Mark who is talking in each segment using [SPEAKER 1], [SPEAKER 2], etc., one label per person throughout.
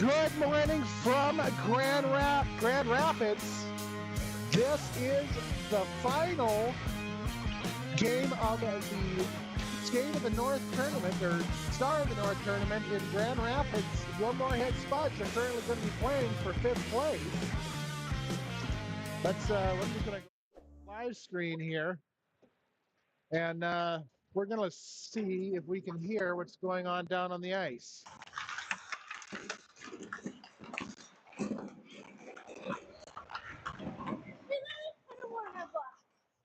[SPEAKER 1] Good morning from Grand Rapids. This is the final game of the Skate of the North tournament, or Star of the North tournament in Grand Rapids. Your Moorhead Spuds are currently going to be playing for 5th place. We're just going to go live screen here, and we're going to see if we can hear what's going on down on the ice.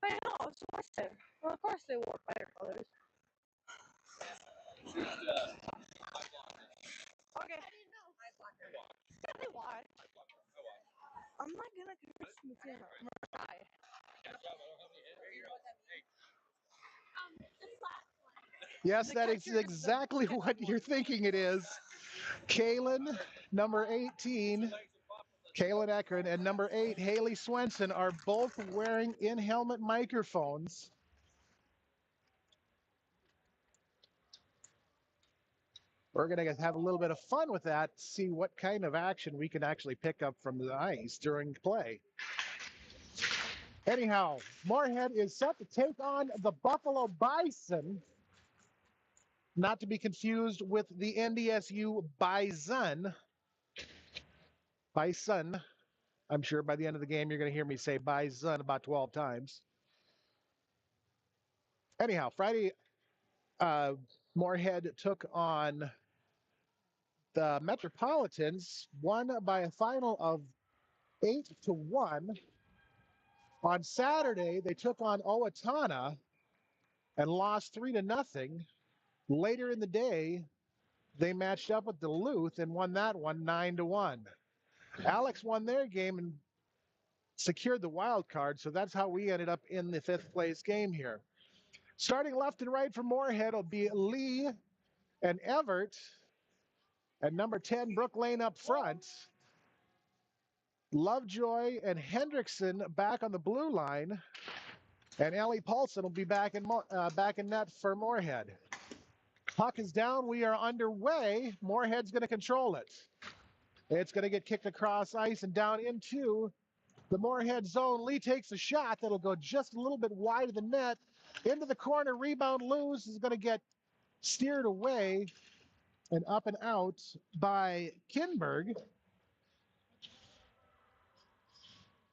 [SPEAKER 2] I know, it's Western. Well, of course they wore better colors. Okay. Yeah, they watch. I'm not gonna convince them to see her. I'm gonna try.
[SPEAKER 1] Yes, that is exactly what you're thinking it is. Kaylin, number 18, Kaylin Eckern, and number 8, Haley Swenson, are both wearing in-helmet microphones. We're going to have a little bit of fun with that, see what kind of action we can actually pick up from the ice during play. Anyhow, Moorhead is set to take on the Buffalo Bison, not to be confused with the NDSU Bison. Bison. I'm sure by the end of the game, you're going to hear me say Bison about 12 times. Anyhow, Friday, Moorhead took on the Metropolitans, won by a final of 8-1. On Saturday, they took on Owatonna and lost 3-0. Later in the day, they matched up with Duluth and won that one 9-1. Alex won their game and secured the wild card, so that's how we ended up in the 5th place game here. Starting left and right for Moorhead will be Lee and Everett, and number 10, Brooke Lane up front. Lovejoy and Hendrickson back on the blue line, and Ellie Paulson will be back in net for Moorhead. Puck is down. We are underway. Moorhead's going to control it. It's going to get kicked across ice and down into the Moorhead zone. Lee takes a shot that'll go just a little bit wide of the net. Into the corner, rebound loose, is going to get steered away and up and out by Kinberg.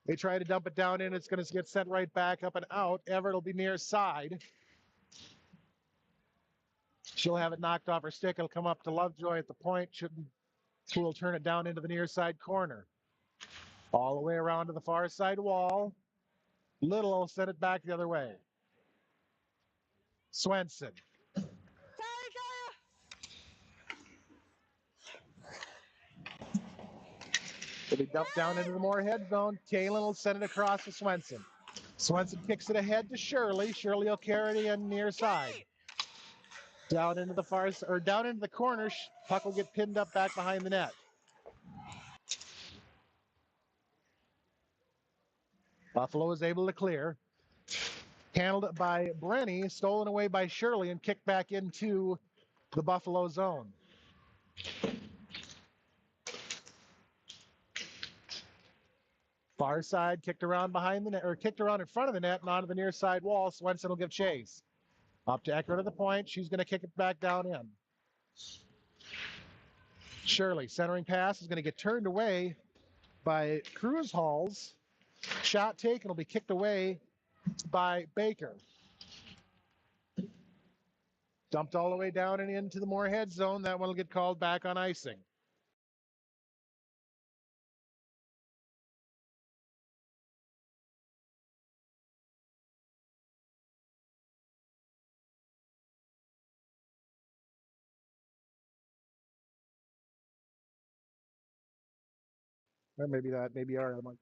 [SPEAKER 1] They try to dump it down in. It's going to get sent right back up and out. Everett will be near side. She'll have it knocked off her stick. It'll come up to Lovejoy at the point. She'll turn it down into the near side corner. All the way around to the far side wall. Little will send it back the other way. Swenson. It'll be dumped down into the Moorhead zone. Kaylin will send it across to Swenson. Swenson kicks it ahead to Shirley. Shirley will carry it in near side. Down into the corner. Puck will get pinned up back behind the net. Buffalo is able to clear. Handled by Brenny, stolen away by Shirley, and kicked back into the Buffalo zone. Far side, kicked around behind the net, or kicked around in front of the net and onto the near side wall. Swenson will give chase. Up to Eckert at the point. She's going to kick it back down in. Shirley, centering pass is going to get turned away by Cruz Halls. Shot taken will be kicked away by Baker. Dumped all the way down and into the Moorhead zone. That one will get called back on icing. Or maybe all right.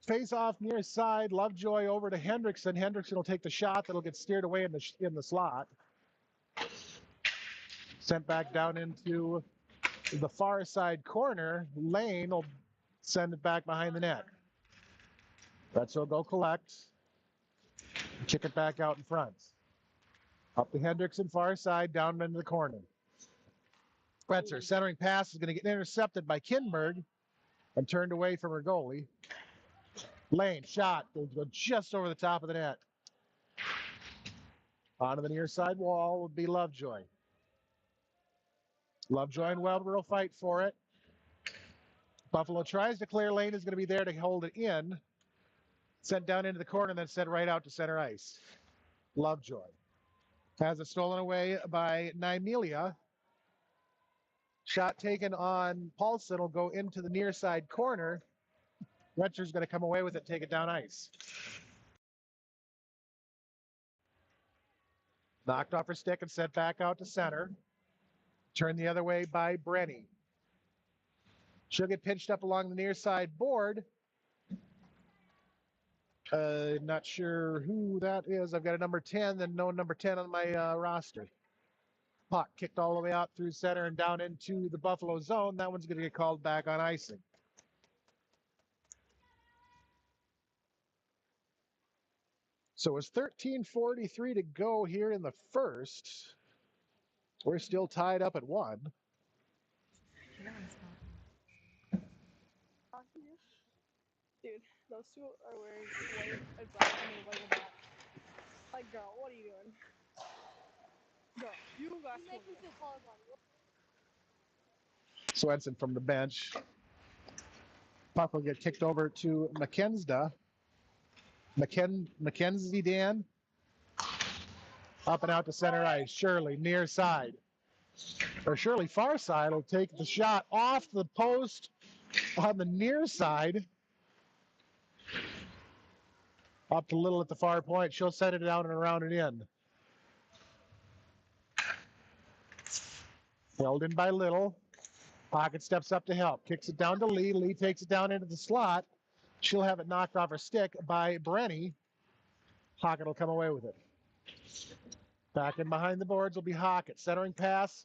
[SPEAKER 1] Face off near side. Lovejoy over to Hendrickson. Hendrickson will take the shot. That'll get steered away in the slot. Sent back down into the far side corner. Lane will send it back behind the net. Retso will go collect. Kick it back out in front. Up to Hendrickson, far side, down into the corner. Retzer centering pass is going to get intercepted by Kinberg and turned away from her goalie. Lane shot will go just over the top of the net. Onto the near side wall would be Lovejoy. Lovejoy and Welber will fight for it. Buffalo tries to clear lane, is going to be there to hold it in. Sent down into the corner and then sent right out to center ice. Lovejoy has it stolen away by Nymelia. Shot taken on Paulson will go into the near side corner. Retzer's going to come away with it, take it down ice. Knocked off her stick and sent back out to center. Turned the other way by Brenny. She'll get pinched up along the near side board. Not sure who that is. I've got a number 10, then no number 10 on my roster. Puck kicked all the way out through center and down into the Buffalo zone. That one's going to get called back on icing. So it's 13:43 to go here in the first. We're still tied up at 1.
[SPEAKER 2] Dude, those two are wearing white and black and then white and black. Like, girl, what are you doing? Girl, you got to make me feel colorblind.
[SPEAKER 1] Swenson from the bench. Puck will get kicked over to McKenzie. Mackenzie Dan. Up and out to center ice. Shirley near side. Or Shirley far side will take the shot off the post on the near side. Up to Little at the far point. She'll set it down and around and in. Held in by Little. Pocket steps up to help. Kicks it down to Lee. Lee takes it down into the slot. She'll have it knocked off her stick by Brenny. Hockett will come away with it. Back in behind the boards will be Hockett. Centering pass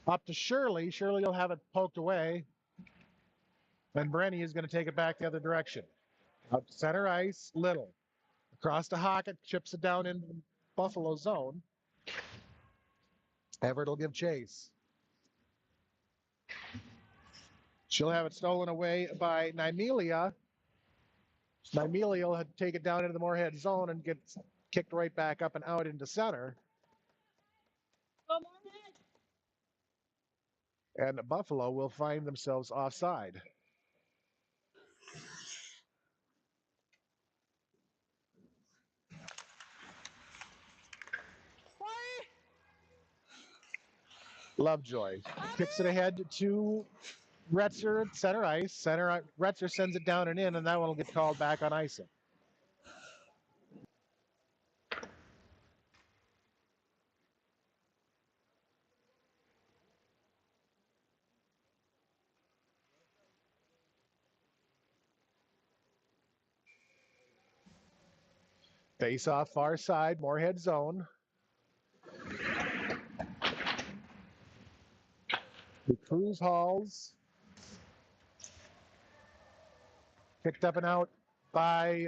[SPEAKER 1] up to Shirley. Shirley will have it poked away. And Brenny is going to take it back the other direction. Up to center ice, Little. Across to Hockett, chips it down in Buffalo zone. Everett will give chase. She'll have it stolen away by Nymelia. Nymelia will take it down into the Moorhead zone and get kicked right back up and out into center. And Buffalo will find themselves offside. Lovejoy kicks it ahead to Retzer at center ice. Retzer sends it down and in, and that one will get called back on icing. Face off far side, Moorhead zone. The Cruz Halls. Picked up and out by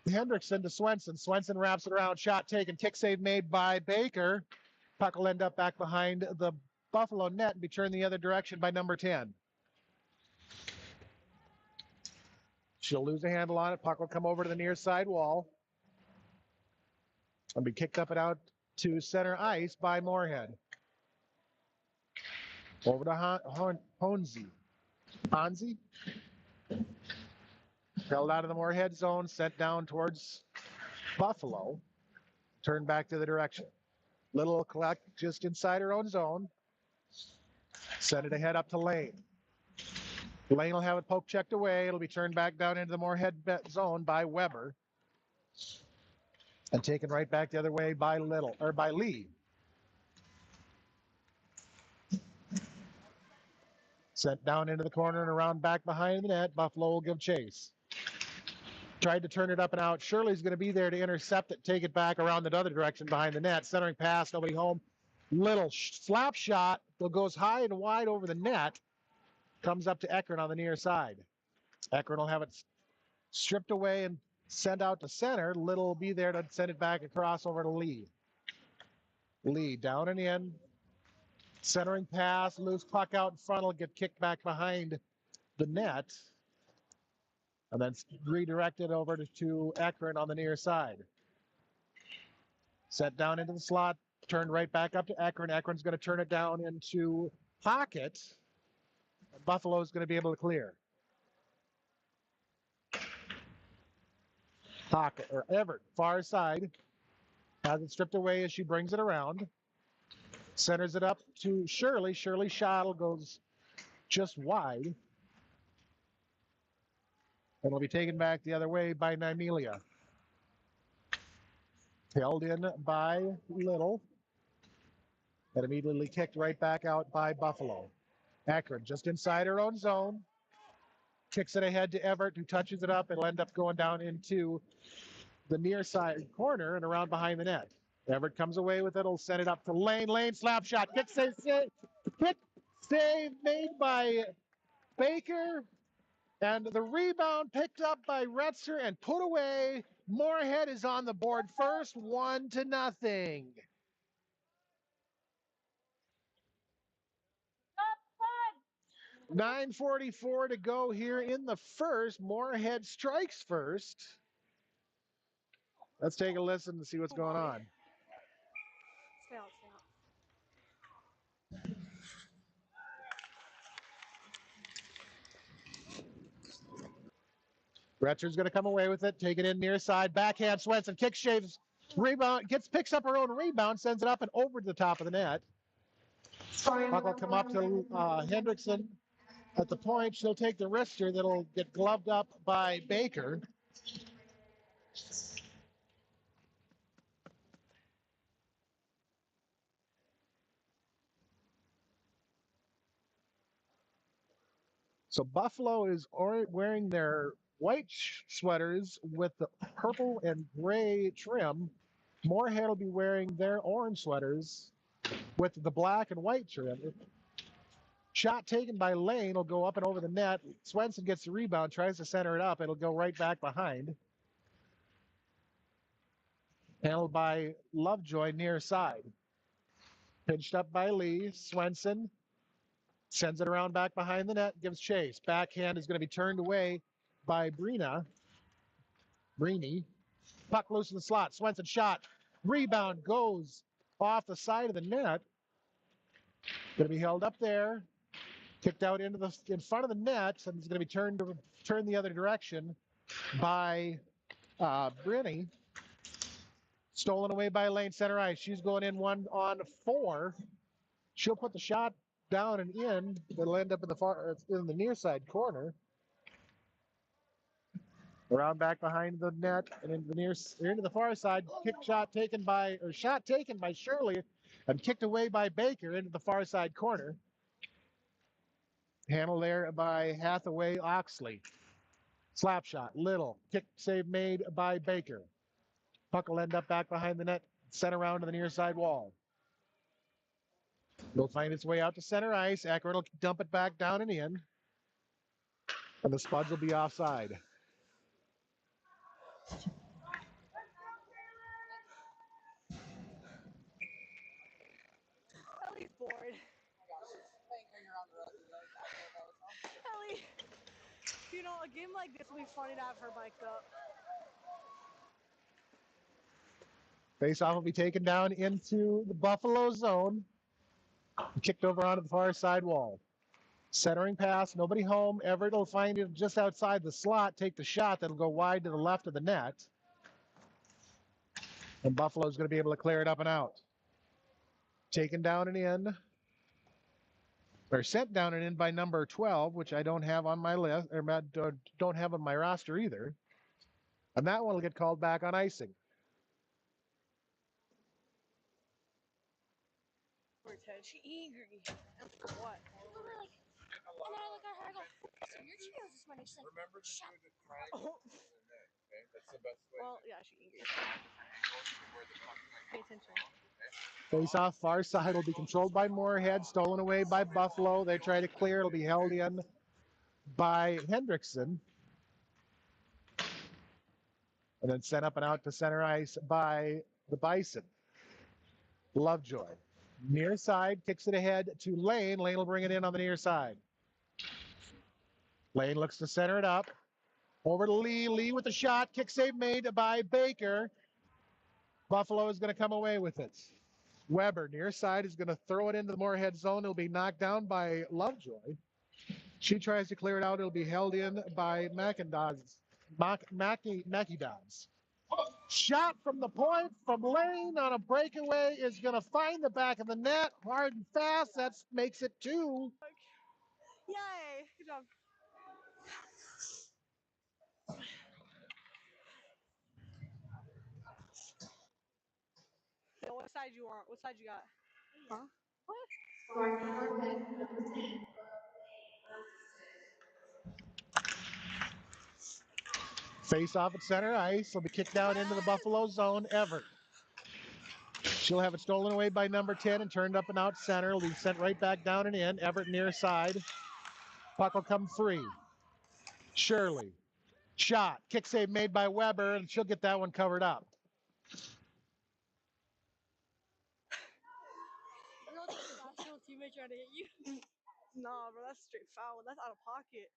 [SPEAKER 1] Hendrickson to Swenson. Swenson wraps it around, shot taken, kick save made by Baker. Puck will end up back behind the Buffalo net and be turned the other direction by number 10. She'll lose a handle on it. Puck will come over to the near side wall and be kicked up and out to center ice by Moorhead. Over to Honzi. Honzi held out of the Moorhead zone, sent down towards Buffalo. Turned back to the direction. Little collect just inside her own zone. Send it ahead up to Lane. Lane will have it poke checked away. It'll be turned back down into the Moorhead zone by Weber. And taken right back the other way by Lee. Sent down into the corner and around back behind the net. Buffalo will give chase. Tried to turn it up and out. Shirley's going to be there to intercept it, take it back around the other direction behind the net. Centering pass, nobody home. Little slap shot that goes high and wide over the net. Comes up to Eckert on the near side. Eckert will have it stripped away and sent out to center. Little will be there to send it back across over to Lee. Lee down and in. Centering pass, loose puck out in front will get kicked back behind the net. And then redirected over to Ekron on the near side. Set down into the slot, turned right back up to Ekron. Ekron's going to turn it down into pocket. Buffalo's going to be able to clear. Pocket, or Everett, far side. Has it stripped away as she brings it around. Centers it up to Shirley. Shirley's shuttle goes just wide. And it'll be taken back the other way by Nymelia. Held in by Little. And immediately kicked right back out by Buffalo. Akron just inside her own zone. Kicks it ahead to Everett, who touches it up. It'll end up going down into the near side corner and around behind the net. Everett comes away with it. He'll send it up to Lane. Lane slap shot. Kick save made by Baker. And the rebound picked up by Retzer and put away. Moorhead is on the board first, 1-0. 9:44 to go here in the first. Moorhead strikes first. Let's take a listen and see what's going on.
[SPEAKER 2] Stay out.
[SPEAKER 1] Retzer's going to come away with it, take it in near side, backhand Swenson, kick shaves, rebound, picks up her own rebound, sends it up and over to the top of the net. Puck will come up to Hendrickson at the point. She'll take the wrister that'll get gloved up by Baker. So Buffalo is wearing their white sweaters with the purple and gray trim. Moorhead will be wearing their orange sweaters with the black and white trim. Shot taken by Lane will go up and over the net. Swenson gets the rebound, tries to center it up. It'll go right back behind. Handled by Lovejoy near side. Pinched up by Lee. Swenson sends it around back behind the net, gives chase. Backhand is going to be turned away by Breeny. Puck loose in the slot. Swenson shot. Rebound goes off the side of the net. Going to be held up there. Kicked out in front of the net, and it's going to be turned the other direction by Breeny. Stolen away by Lane center ice. She's going in 1-on-4. She'll put the shot down and in. It'll end up in the near side corner. Around back behind the net and into the far side. Shot taken by Shirley and kicked away by Baker into the far side corner. Handled there by Hathaway Oxley. Slap shot, Little. Kick save made by Baker. Puck will end up back behind the net, sent around to the near side wall. It'll find its way out to center ice. Akron will dump it back down and in. And the Spuds will be offside.
[SPEAKER 2] Ellie's bored. Ellie, a game like this will be funny to have her mic'd up.
[SPEAKER 1] Face-off will be taken down into the Buffalo zone. Kicked over onto the far side wall. Centering pass, nobody home. Everett will find it just outside the slot, take the shot that'll go wide to the left of the net. And Buffalo's going to be able to clear it up and out. Taken down and in. Or sent down and in by number 12, which I don't have on my list, or don't have on my roster either. And that one will get called back on icing.
[SPEAKER 2] She angry. And for what?
[SPEAKER 3] And then I look at her, I go, so your Cheetos this morning. She's like, remember to do the triangle in the net, okay? That's the best way.
[SPEAKER 2] Well, yeah, she angry. Pay attention.
[SPEAKER 1] Face-off far side will be controlled by Moorhead, stolen away by Buffalo. They try to clear. It'll be held in by Hendrickson. And then sent up and out to center ice by the Bison. Lovejoy. Near side, kicks it ahead to Lane. Lane will bring it in on the near side. Lane looks to center it up. Over to Lee. Lee with the shot. Kick save made by Baker. Buffalo is going to come away with it. Weber, near side, is going to throw it into the Moorhead zone. It'll be knocked down by Lovejoy. She tries to clear it out. It'll be held in by McIndoss. McIndoss. Shot from the point from Lane on a breakaway is going to find the back of the net. Hard and fast. That makes it 2.
[SPEAKER 2] Yay! Good job. So what side you want? What side you got? Huh? What?
[SPEAKER 1] Face off at center ice. Will be kicked out into the Buffalo zone. Everett. She'll have it stolen away by number 10 and turned up and out center. It'll be sent right back down and in. Everett near side. Puck will come free. Shirley. Shot. Kick save made by Weber, and she'll get that one covered up.
[SPEAKER 2] Teammate trying to hit you. Nah, bro, that's straight foul. That's out of pocket.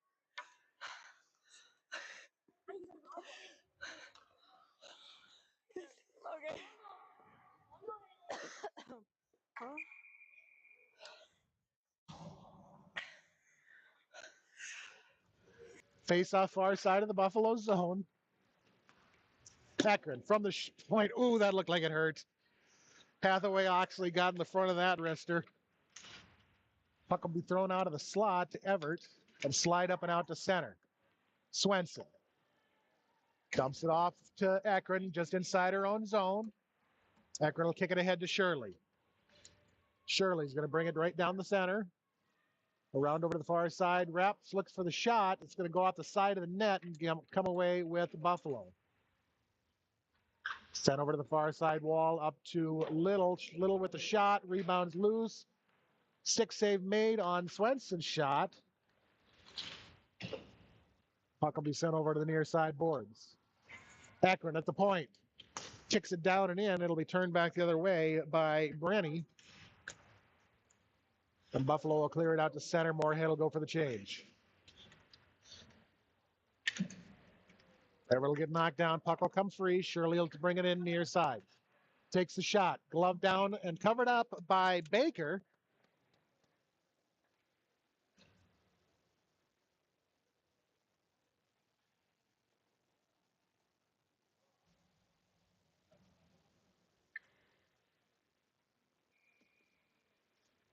[SPEAKER 2] Okay. Huh?
[SPEAKER 1] Face off far side of the Buffalo zone. Peckrin from the point. Ooh, that looked like it hurt. Hathaway Oxley got in the front of that wrister. Puck will be thrown out of the slot to Everett and slide up and out to center. Swenson dumps it off to Ekron just inside her own zone. Ekron will kick it ahead to Shirley. Shirley's going to bring it right down the center. Around over to the far side. Raps looks for the shot. It's going to go off the side of the net and come away with Buffalo. Sent over to the far side wall up to Little. Little with the shot. Rebounds loose. Stick save made on Swenson's shot. Puck will be sent over to the near side boards. Ekron at the point. Kicks it down and in. It'll be turned back the other way by Brenny. And Buffalo will clear it out to center. Moorhead will go for the change. Everett will get knocked down. Puck will come free. Shirley will bring it in near side. Takes the shot. Glove down and covered up by Baker.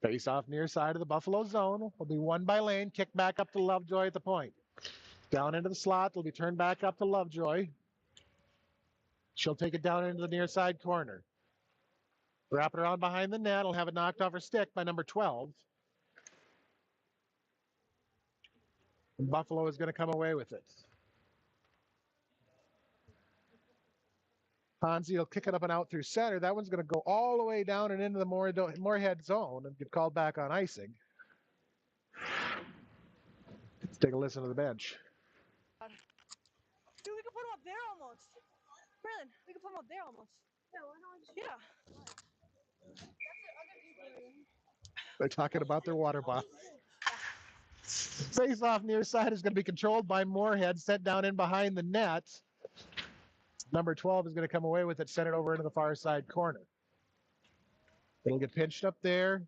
[SPEAKER 1] Face off near side of the Buffalo zone. Will be won by Lane. Kick back up to Lovejoy at the point. Down into the slot. Will be turned back up to Lovejoy. She'll take it down into the near side corner. Wrap it around behind the net. Will have it knocked off her stick by number 12. And Buffalo is going to come away with it. Hansi will kick it up and out through center. That one's going to go all the way down and into the Moorhead zone and get called back on icing. Let's take a listen to the bench.
[SPEAKER 2] Dude, we can put him up there almost. Braylon, we can put him up there almost. Yeah, why not? Yeah.
[SPEAKER 1] They're talking about their water bottle. Face off near side is going to be controlled by Moorhead, set down in behind the net. Number 12 is going to come away with it, send it over into the far side corner. It'll get pinched up there.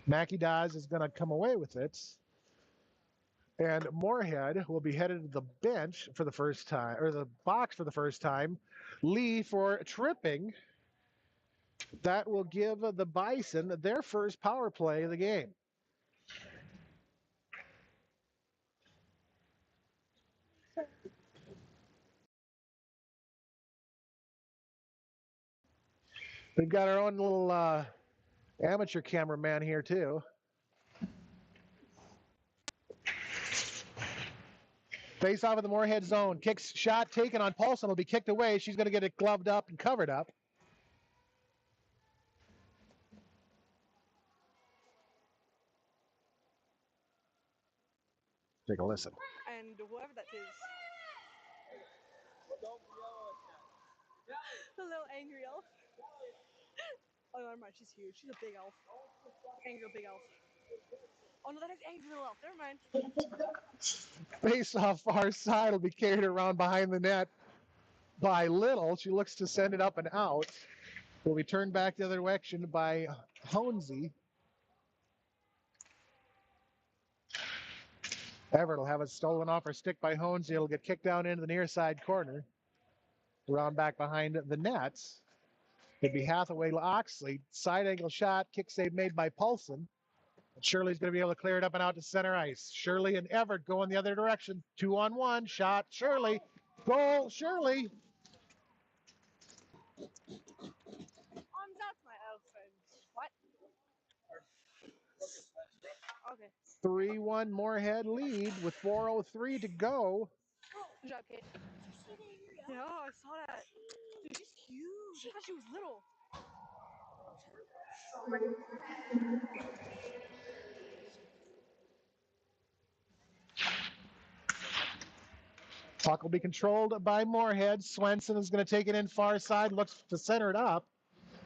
[SPEAKER 1] Mackie Dawes is going to come away with it. And Moorhead will be headed to the bench for the first time, or the box for the first time. Lee for tripping. That will give the Bison their first power play of the game. We've got our own little amateur cameraman here, too. Face off of the Moorhead zone. Kicks shot taken on Paulson. Will be kicked away. She's going to get it gloved up and covered up. Take a listen.
[SPEAKER 2] And whoever that is. The little angry elf. Oh, never mind. She's huge. She's a big elf. Angry big elf. Oh no, that is angry little elf. Never mind.
[SPEAKER 1] Face off far side will be carried around behind the net by Little. She looks to send it up and out. Will be turned back the other direction by Honesy. Everett will have it stolen off her stick by Honesy. It'll get kicked down into the near side corner. Around back behind the net. It'd be Hathaway Oxley. Side angle shot. Kick save made by Paulson. Shirley's going to be able to clear it up and out to center ice. Shirley and Everett going the other direction. 2-on-1. Shot. Shirley. Goal. Shirley.
[SPEAKER 2] That's my outfit. What? Okay.
[SPEAKER 1] 3-1 Moorhead lead with 4:03 to go.
[SPEAKER 2] Good job, Kate. Yeah, I saw that. Dude, she's huge. I thought she was little.
[SPEAKER 1] Puck will be controlled by Moorhead. Swenson is going to take it in far side, looks to center it up.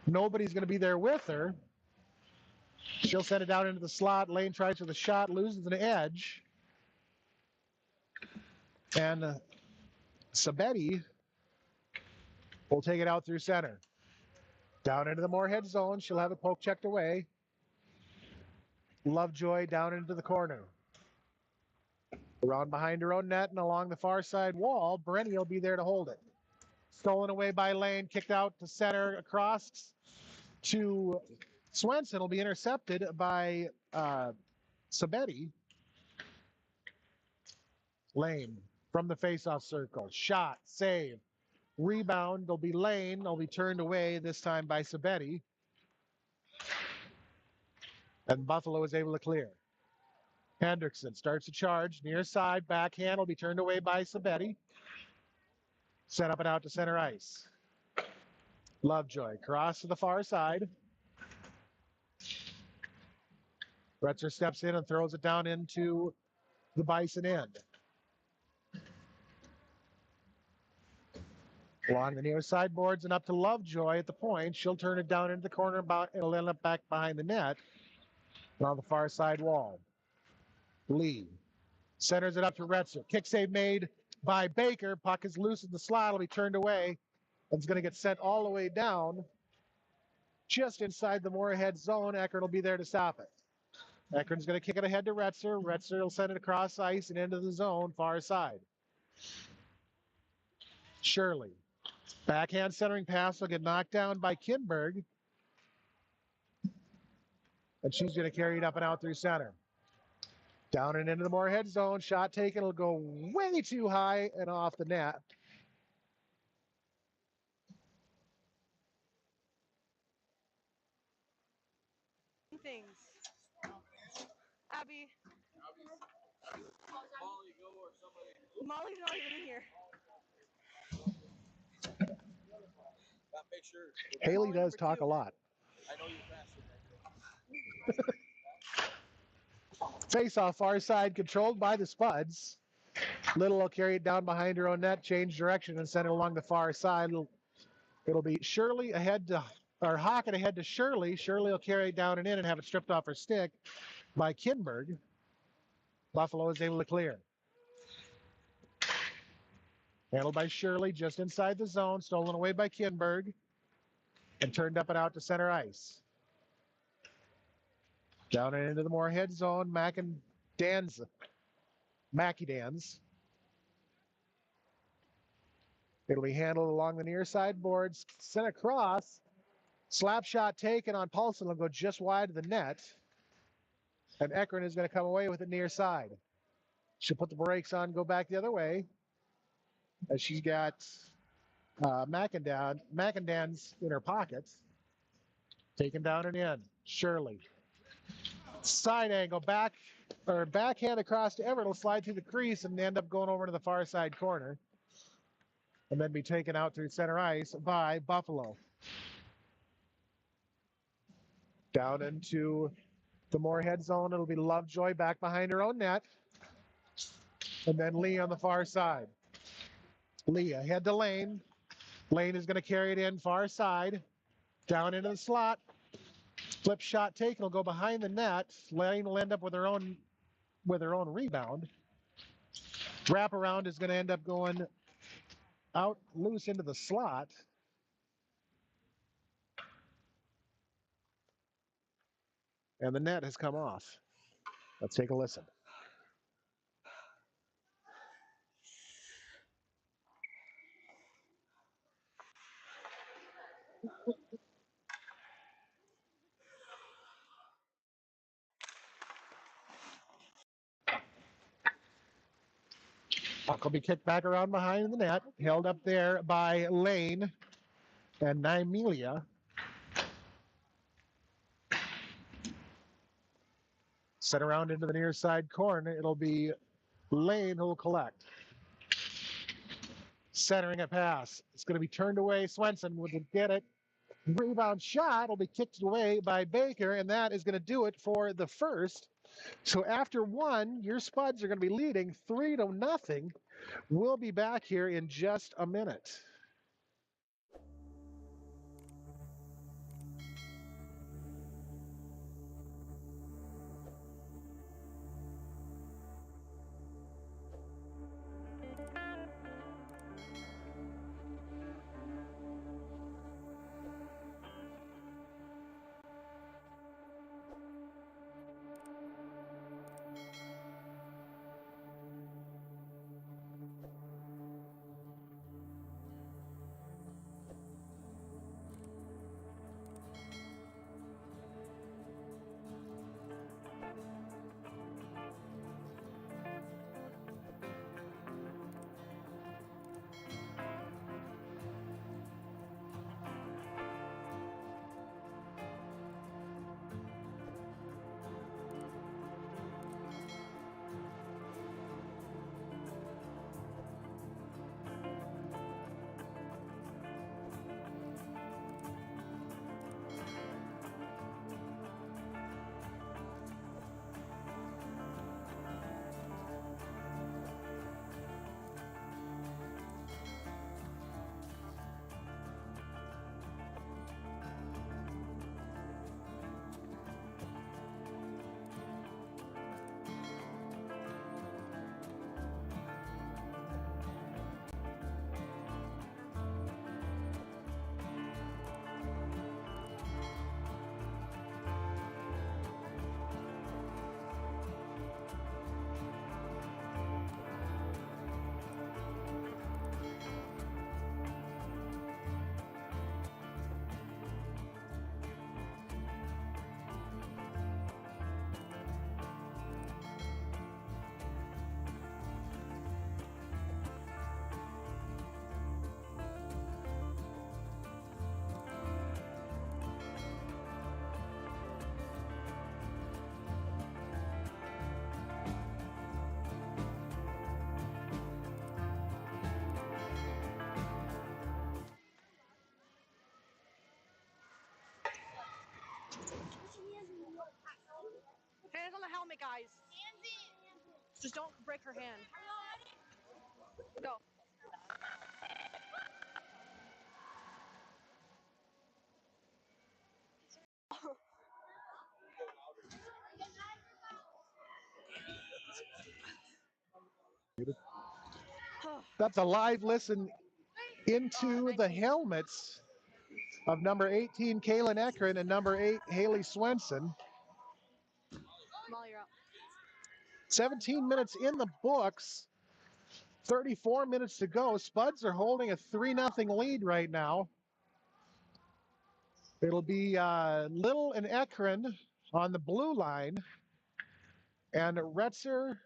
[SPEAKER 1] Nobody's going to be there with her. She'll send it down into the slot. Lane tries for the shot, loses an edge. And Sabetti will take it out through center. Down into the Moorhead zone. She'll have it poke checked away. Lovejoy down into the corner. Around behind her own net and along the far side wall. Brenny will be there to hold it. Stolen away by Lane. Kicked out to center across to Swenson. Will be intercepted by Sabetti. Lane from the faceoff circle. Shot. Save. Rebound. There'll be Lane. They'll be turned away this time by Sabetti. And Buffalo is able to clear. Hendrickson starts a charge. Near side. Backhand will be turned away by Sabetti. Set up and out to center ice. Lovejoy cross to the far side. Retzer steps in and throws it down into the Bison end. Along the near side boards and up to Lovejoy at the point. She'll turn it down into the corner. It'll end up back behind the net and on the far side wall. Lee centers it up to Retzer. Kick save made by Baker. Puck is loose in the slot. It'll be turned away. And it's going to get sent all the way down just inside the Moorhead zone. Eckert will be there to stop it. Eckert's going to kick it ahead to Retzer. Retzer will send it across ice and into the zone, far side. Shirley. Backhand centering pass will get knocked down by Kinberg. And she's going to carry it up and out through center. Down and into the Moorhead zone. Shot taken. It'll go way too high and off the net.
[SPEAKER 2] Things. Abby. Molly's not even in here.
[SPEAKER 1] Haley does talk a lot.
[SPEAKER 3] I know you're faster.
[SPEAKER 1] Face off far side, controlled by the Spuds. Little will carry it down behind her own net, change direction, and send it along the far side. It'll be Shirley ahead to, or Hockett ahead to Shirley. Shirley will carry it down and in and have it stripped off her stick by Kinberg. Buffalo is able to clear. Handled by Shirley just inside the zone, stolen away by Kinberg, and turned up and out to center ice. Down and into the Moorhead zone, Mackie Dans. It'll be handled along the near side boards, sent across. Slap shot taken on Paulson will go just wide of the net. And Ekron is going to come away with it near side. She'll put the brakes on, go back the other way. As she's got McIndan's in her pockets. Taken down and in. Shirley. Side angle, backhand across to Everett. Will slide through the crease and end up going over to the far side corner. And then be taken out through center ice by Buffalo. Down into the Moorhead zone. It'll be Lovejoy back behind her own net. And then Lee on the far side. Lee ahead to Lane. Lane is going to carry it in far side. Down into the slot. Flip shot taken will go behind the net. Lane will end up with her own rebound. Wraparound is going to end up going out loose into the slot. And the net has come off. Let's take a listen. Puck will be kicked back around behind the net, held up there by Lane and Nymelia. Set around into the near side corner. It'll be Lane who will collect. Centering a pass. It's going to be turned away. Swenson will get it. Rebound shot will be kicked away by Baker, and that is going to do it for the first. So after one, your Spuds are going to be leading 3-0. We'll be back here in just a minute.
[SPEAKER 2] Hands on the helmet, guys. Just don't break her hand. Go.
[SPEAKER 1] That's a live listen into the helmets of number 18, Kaylin Ekren, and number 8, Haley Swenson.
[SPEAKER 2] Molly, you're up.
[SPEAKER 1] 17 minutes in the books. 34 minutes to go. Spuds are holding a 3-0 lead right now. It'll be Little and Ekren on the blue line, and Retzer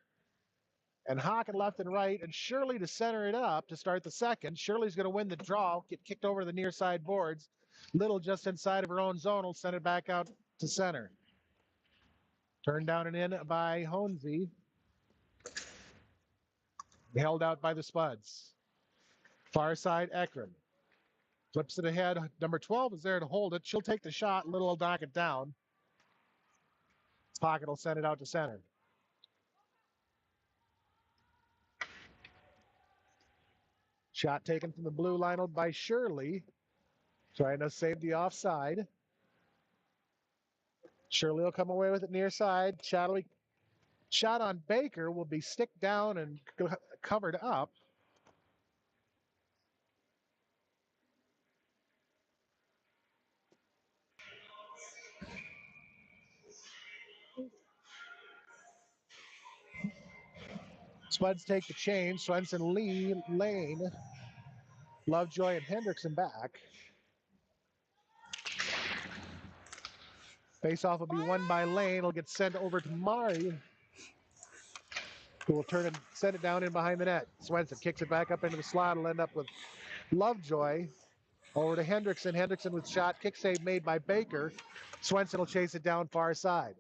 [SPEAKER 1] and Hocken left and right, and Shirley to center it up to start the second. Shirley's going to win the draw, get kicked over the near side boards. Little just inside of her own zone will send it back out to center. Turned down and in by Honesy. Held out by the Spuds. Far side, Ekren. Flips it ahead. Number 12 is there to hold it. She'll take the shot. Little will knock it down. Pocket will send it out to center. Shot taken from the blue line by Shirley. Trying to save the offside. Shirley will come away with it near side. Shot on Baker will be sticked down and covered up. Spuds take the change. Swenson, Lee, Lane, Lovejoy, and Hendrickson back. Face-off will be won by Lane. It'll get sent over to Mari, who will turn and send it down in behind the net. Swenson kicks it back up into the slot. It'll end up with Lovejoy. Over to Hendrickson. Hendrickson with shot. Kick save made by Baker. Swenson will chase it down far side.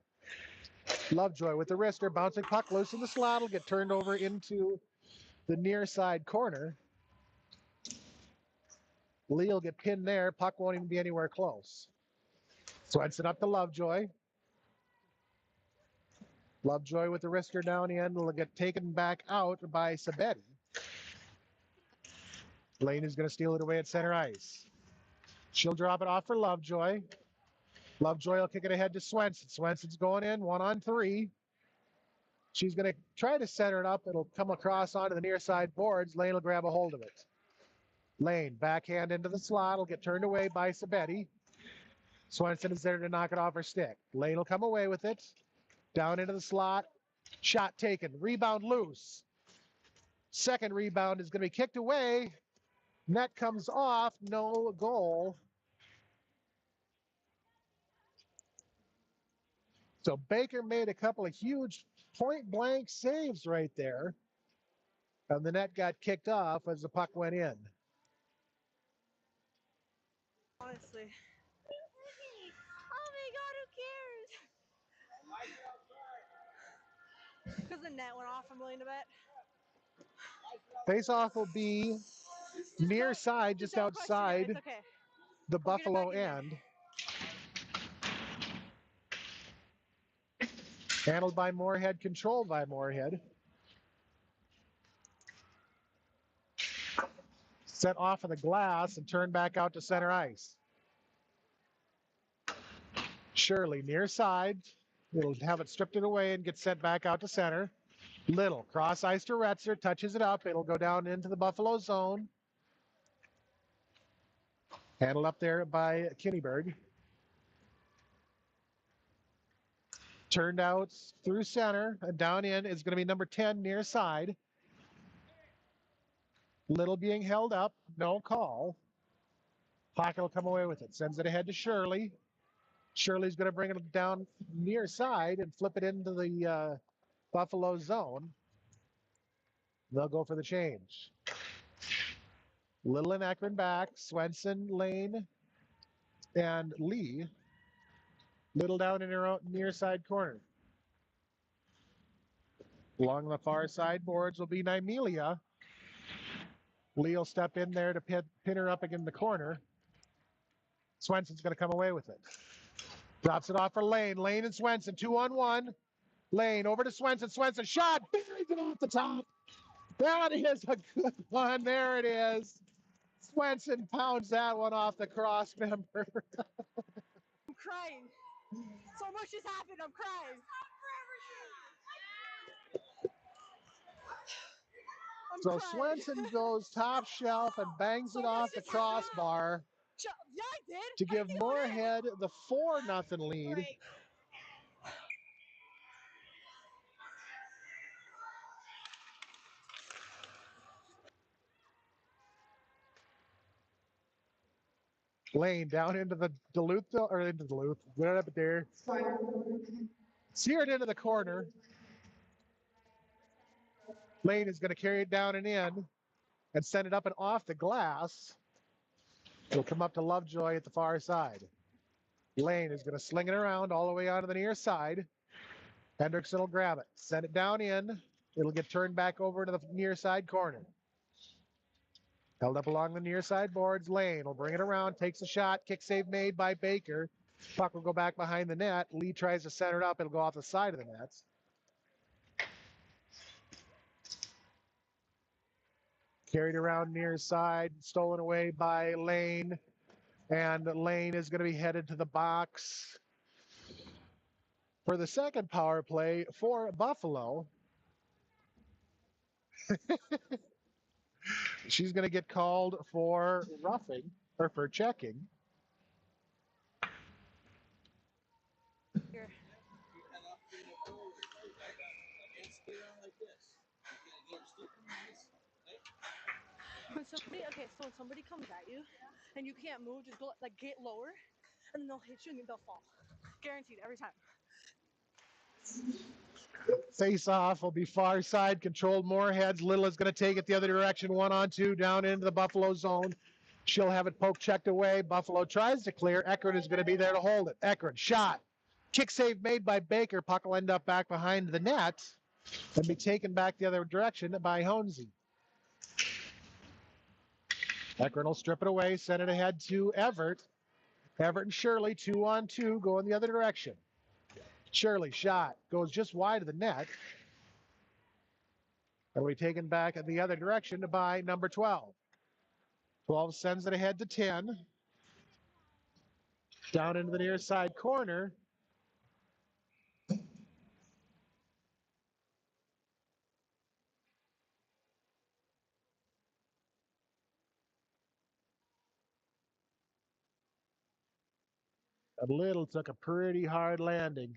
[SPEAKER 1] Lovejoy with the wrister. Bouncing puck loose in the slot. Will get turned over into the near side corner. Lee will get pinned there. Puck won't even be anywhere close. Swenson up to Lovejoy. Lovejoy with the wrister down in. Will get taken back out by Sabetti. Lane is going to steal it away at center ice. She'll drop it off for Lovejoy. Lovejoy will kick it ahead to Swenson. Swenson's going in 1-on-3. She's going to try to center it up. It'll come across onto the near side boards. Lane will grab a hold of it. Lane, backhand into the slot. Will get turned away by Sabetti. Swenson is there to knock it off her stick. Lane will come away with it. Down into the slot. Shot taken. Rebound loose. Second rebound is going to be kicked away. Net comes off. No goal. So Baker made a couple of huge point-blank saves right there. And the net got kicked off as the puck went in.
[SPEAKER 2] Honestly. Oh my God, who cares? Because the net went off, I'm willing to bet.
[SPEAKER 1] Face-off will be near side, just outside
[SPEAKER 2] it's okay.
[SPEAKER 1] the
[SPEAKER 2] We'll get it
[SPEAKER 1] Buffalo
[SPEAKER 2] back in there.
[SPEAKER 1] end. Handled by Moorhead, controlled by Moorhead. Set off of the glass and turned back out to center ice. Shirley near side. It'll have it stripped it away and get sent back out to center. Little cross ice to Retzer, touches it up. It'll go down into the Buffalo zone. Handled up there by Kinneberg. Turned out through center and down in is going to be number 10 near side. Little being held up, no call. Pocket will come away with it. Sends it ahead to Shirley. Shirley's going to bring it down near side and flip it into the Buffalo zone. They'll go for the change. Little and Ekman back. Swenson, Lane, and Lee. Little down in her own near side corner. Along the far side boards will be Nymelia. Lee will step in there to pin her up against the corner. Swenson's going to come away with it. Drops it off for Lane. Lane and Swenson, 2-on-1. Lane over to Swenson. Swenson shot. Buries it off the top. That is a good one. There it is. Swenson pounds that one off the cross member.
[SPEAKER 2] I'm crying. So much has happened. I'm crying.
[SPEAKER 1] So Swenson goes top shelf and bangs it off the crossbar
[SPEAKER 2] Yeah, I did.
[SPEAKER 1] to give Moorhead the 4-0 lead.
[SPEAKER 2] Right.
[SPEAKER 1] Lane down into the Duluth, or into Duluth, right up there. Seared into the corner. Lane is going to carry it down and in and send it up and off the glass. It'll come up to Lovejoy at the far side. Lane is going to sling it around all the way onto the near side. Hendrickson will grab it, send it down in. It'll get turned back over to the near side corner. Held up along the near side boards. Lane will bring it around, takes a shot. Kick save made by Baker. Puck will go back behind the net. Lee tries to center it up. It'll go off the side of the nets. Carried around near side, stolen away by Lane. And Lane is going to be headed to the box. For the second power play for Buffalo, she's going to get called for roughing or for checking.
[SPEAKER 2] Here. When somebody, okay, so when somebody comes at you and you can't move, just go like get lower, and then they'll hit you and they'll fall. Guaranteed every time.
[SPEAKER 1] Face off will be far side controlled. Moorhead's Little is going to take it the other direction, 1-on-2 down into the Buffalo zone. She'll have it poke checked away. Buffalo tries to clear. Eckert is going to be there to hold it. Eckert shot. Kick save made by Baker. Puck will end up back behind the net and be taken back the other direction by Honesy. Eckert will strip it away, send it ahead to Everett. Everett and Shirley 2-on-2 going the other direction. Shirley shot goes just wide of the net. And we taken back in the other direction by number 12. 12 sends it ahead to 10. Down into the near side corner. And Little took a pretty hard landing.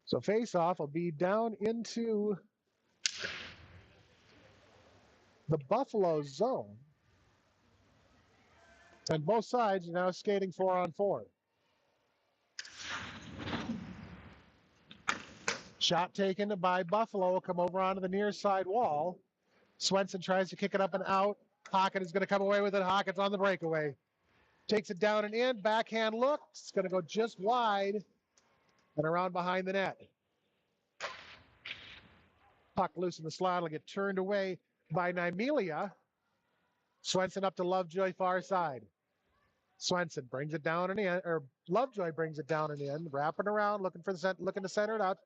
[SPEAKER 1] So face-off will be down into the Buffalo zone. And both sides are now skating 4-on-4. Shot taken by Buffalo will come over onto the near side wall. Swenson tries to kick it up and out. Hockett is going to come away with it. Hockett's on the breakaway. Takes it down and in. Backhand look. It's going to go just wide and around behind the net. Puck loose in the slot will get turned away by Nymelia. Swenson up to Lovejoy far side. Swenson brings it down and in, or Lovejoy brings it down and in, wrapping around, looking to center it out.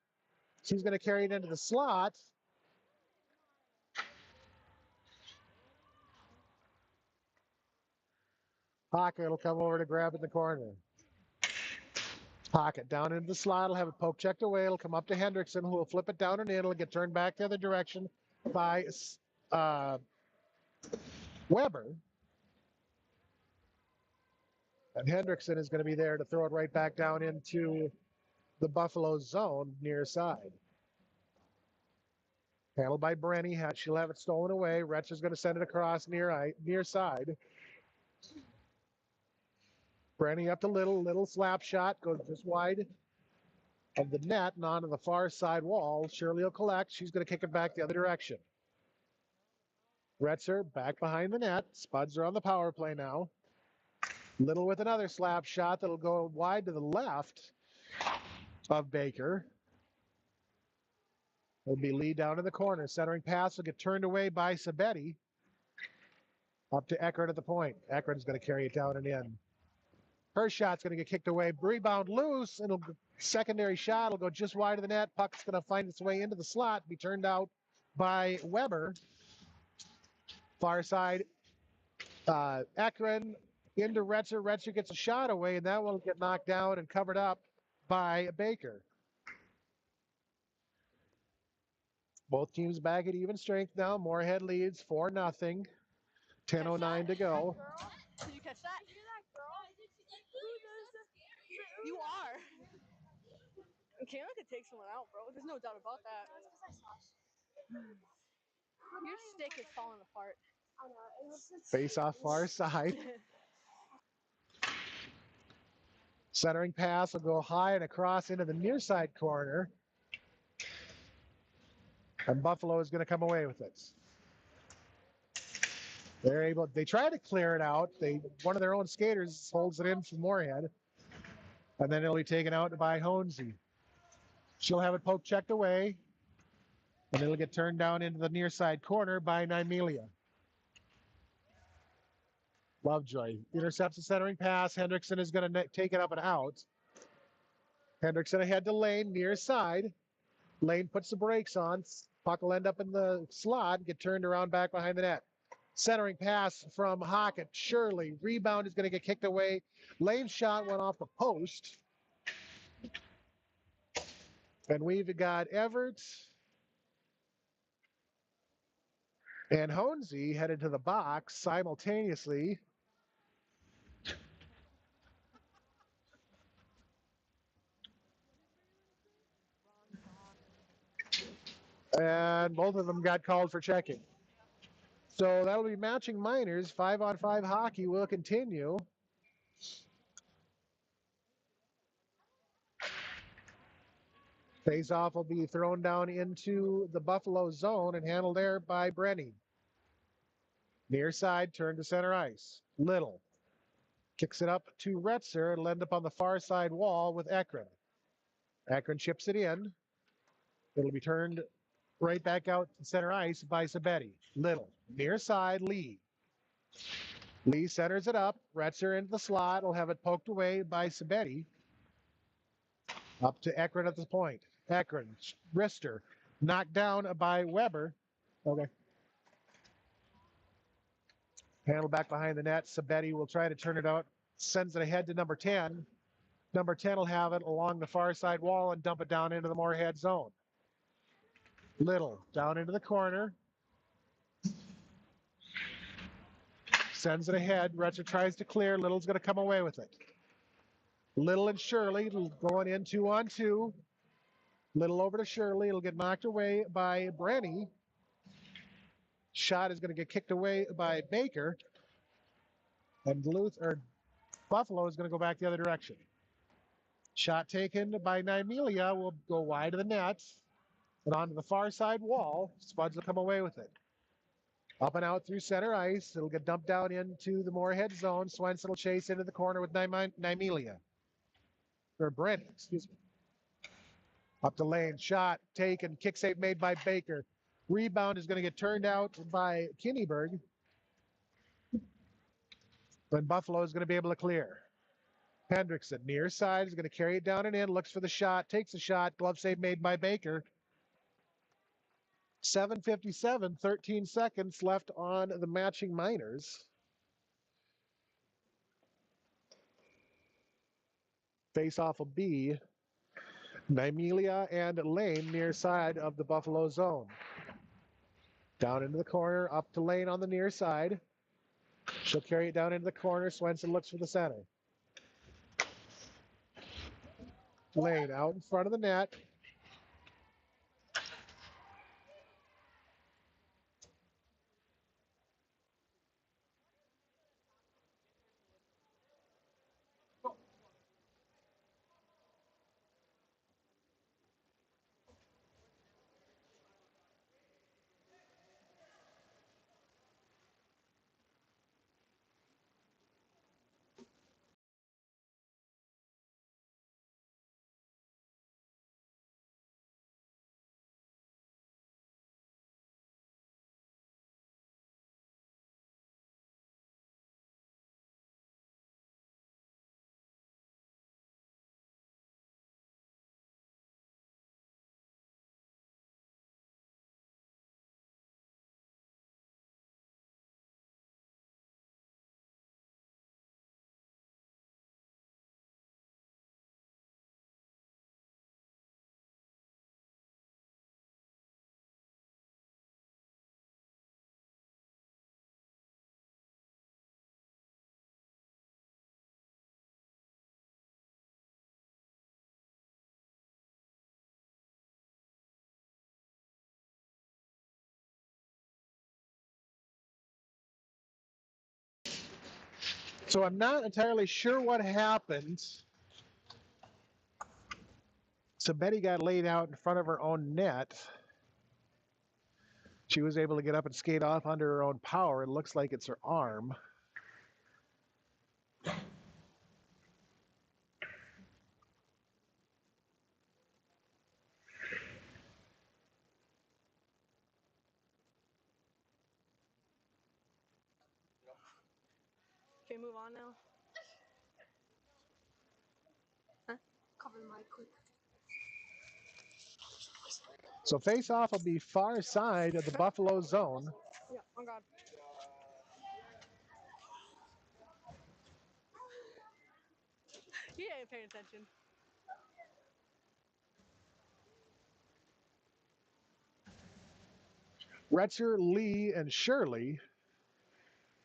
[SPEAKER 1] She's going to carry it into the slot. Hockett will come over to grab it in the corner. Hockett down into the slot. Will have it poke checked away. It'll come up to Hendrickson, who will flip it down and in. It'll get turned back the other direction by Weber. And Hendrickson is going to be there to throw it right back down into the Buffalo zone near side. Handled by Brenny. She'll have it stolen away. Retch is going to send it across near side. Brenny up to Little. Little slap shot. Goes just wide of the net and onto the far side wall. Shirley will collect. She's going to kick it back the other direction. Retzer back behind the net. Spuds are on the power play now. Little with another slap shot that'll go wide to the left of Baker. It'll be Lee down in the corner. Centering pass will get turned away by Sabetti. Up to Eckert at the point. Eckert is going to carry it down and in. Her shot's going to get kicked away. Rebound loose. It'll secondary shot will go just wide of the net. Puck's going to find its way into the slot. Be turned out by Weber. Far side. Ekren into Retzer. Retzer gets a shot away, and that one will get knocked down and covered up by Baker. Both teams back at even strength now. Moorhead leads 4-0. 10:09 to go.
[SPEAKER 2] Did you catch that? You are. Kayla could take someone out, bro. There's no doubt about that. Your stick is falling apart.
[SPEAKER 1] Face off far side. Centering pass will go high and across into the near side corner. And Buffalo is going to come away with it. They try to clear it out. One of their own skaters holds it in for Moorhead. And then it'll be taken out by Honesy. She'll have it poke checked away. And it'll get turned down into the near side corner by Nymelia. Lovejoy intercepts the centering pass. Hendrickson is going to take it up and out. Hendrickson ahead to Lane, near side. Lane puts the brakes on. Puck will end up in the slot, get turned around back behind the net. Centering pass from Hockett. Shirley. Rebound is going to get kicked away. Lane's shot went off the post. And we've got Everett and Honesy headed to the box simultaneously. And both of them got called for checking. So that'll be matching minors. 5-on-5 hockey will continue. Face-off will be thrown down into the Buffalo zone and handled there by Brenny. Near side, turn to center ice. Little kicks it up to Retzer. It'll end up on the far side wall with Ekron. Ekron chips it in. It'll be turned right back out to center ice by Sabetti. Little. Near side, Lee. Lee centers it up. Retzer into the slot. Will have it poked away by Sabetti. Up to Ekron at this point. Ekron, wrister, knocked down by Weber. Okay. Handle back behind the net. Sabetti will try to turn it out. Sends it ahead to number 10. Number 10 will have it along the far side wall and dump it down into the Moorhead zone. Little down into the corner. Sends it ahead. Retzer tries to clear. Little's going to come away with it. Little and Shirley going in 2-on-2. Little over to Shirley. It'll get knocked away by Brenny. Shot is going to get kicked away by Baker. And Buffalo is going to go back the other direction. Shot taken by Nymelia will go wide of the net and onto the far side wall. Spuds will come away with it. Up and out through center ice. It'll get dumped down into the Moorhead zone. Swenson will chase into the corner with Nymelia. Or Brent, excuse me. Up the lane. Shot taken. Kick save made by Baker. Rebound is going to get turned out by Kinneberg. Then Buffalo is going to be able to clear. Hendrickson, near side, is going to carry it down and in. Looks for the shot. Takes a shot. Glove save made by Baker. 7:57, 13 seconds left on the matching minors. Face-off will be Nymelia and Lane near side of the Buffalo zone. Down into the corner, up to Lane on the near side. She'll carry it down into the corner. Swenson looks for the center. Lane out in front of the net. So I'm not entirely sure what happened. So Betty got laid out in front of her own net. She was able to get up and skate off under her own power. It looks like it's her arm.
[SPEAKER 2] Okay, move on now. Huh?
[SPEAKER 3] Cover the mic quick.
[SPEAKER 1] So face-off will be far side of the Buffalo zone.
[SPEAKER 2] Yeah, oh God. He ain't paying attention.
[SPEAKER 1] Retzer, Lee, and Shirley.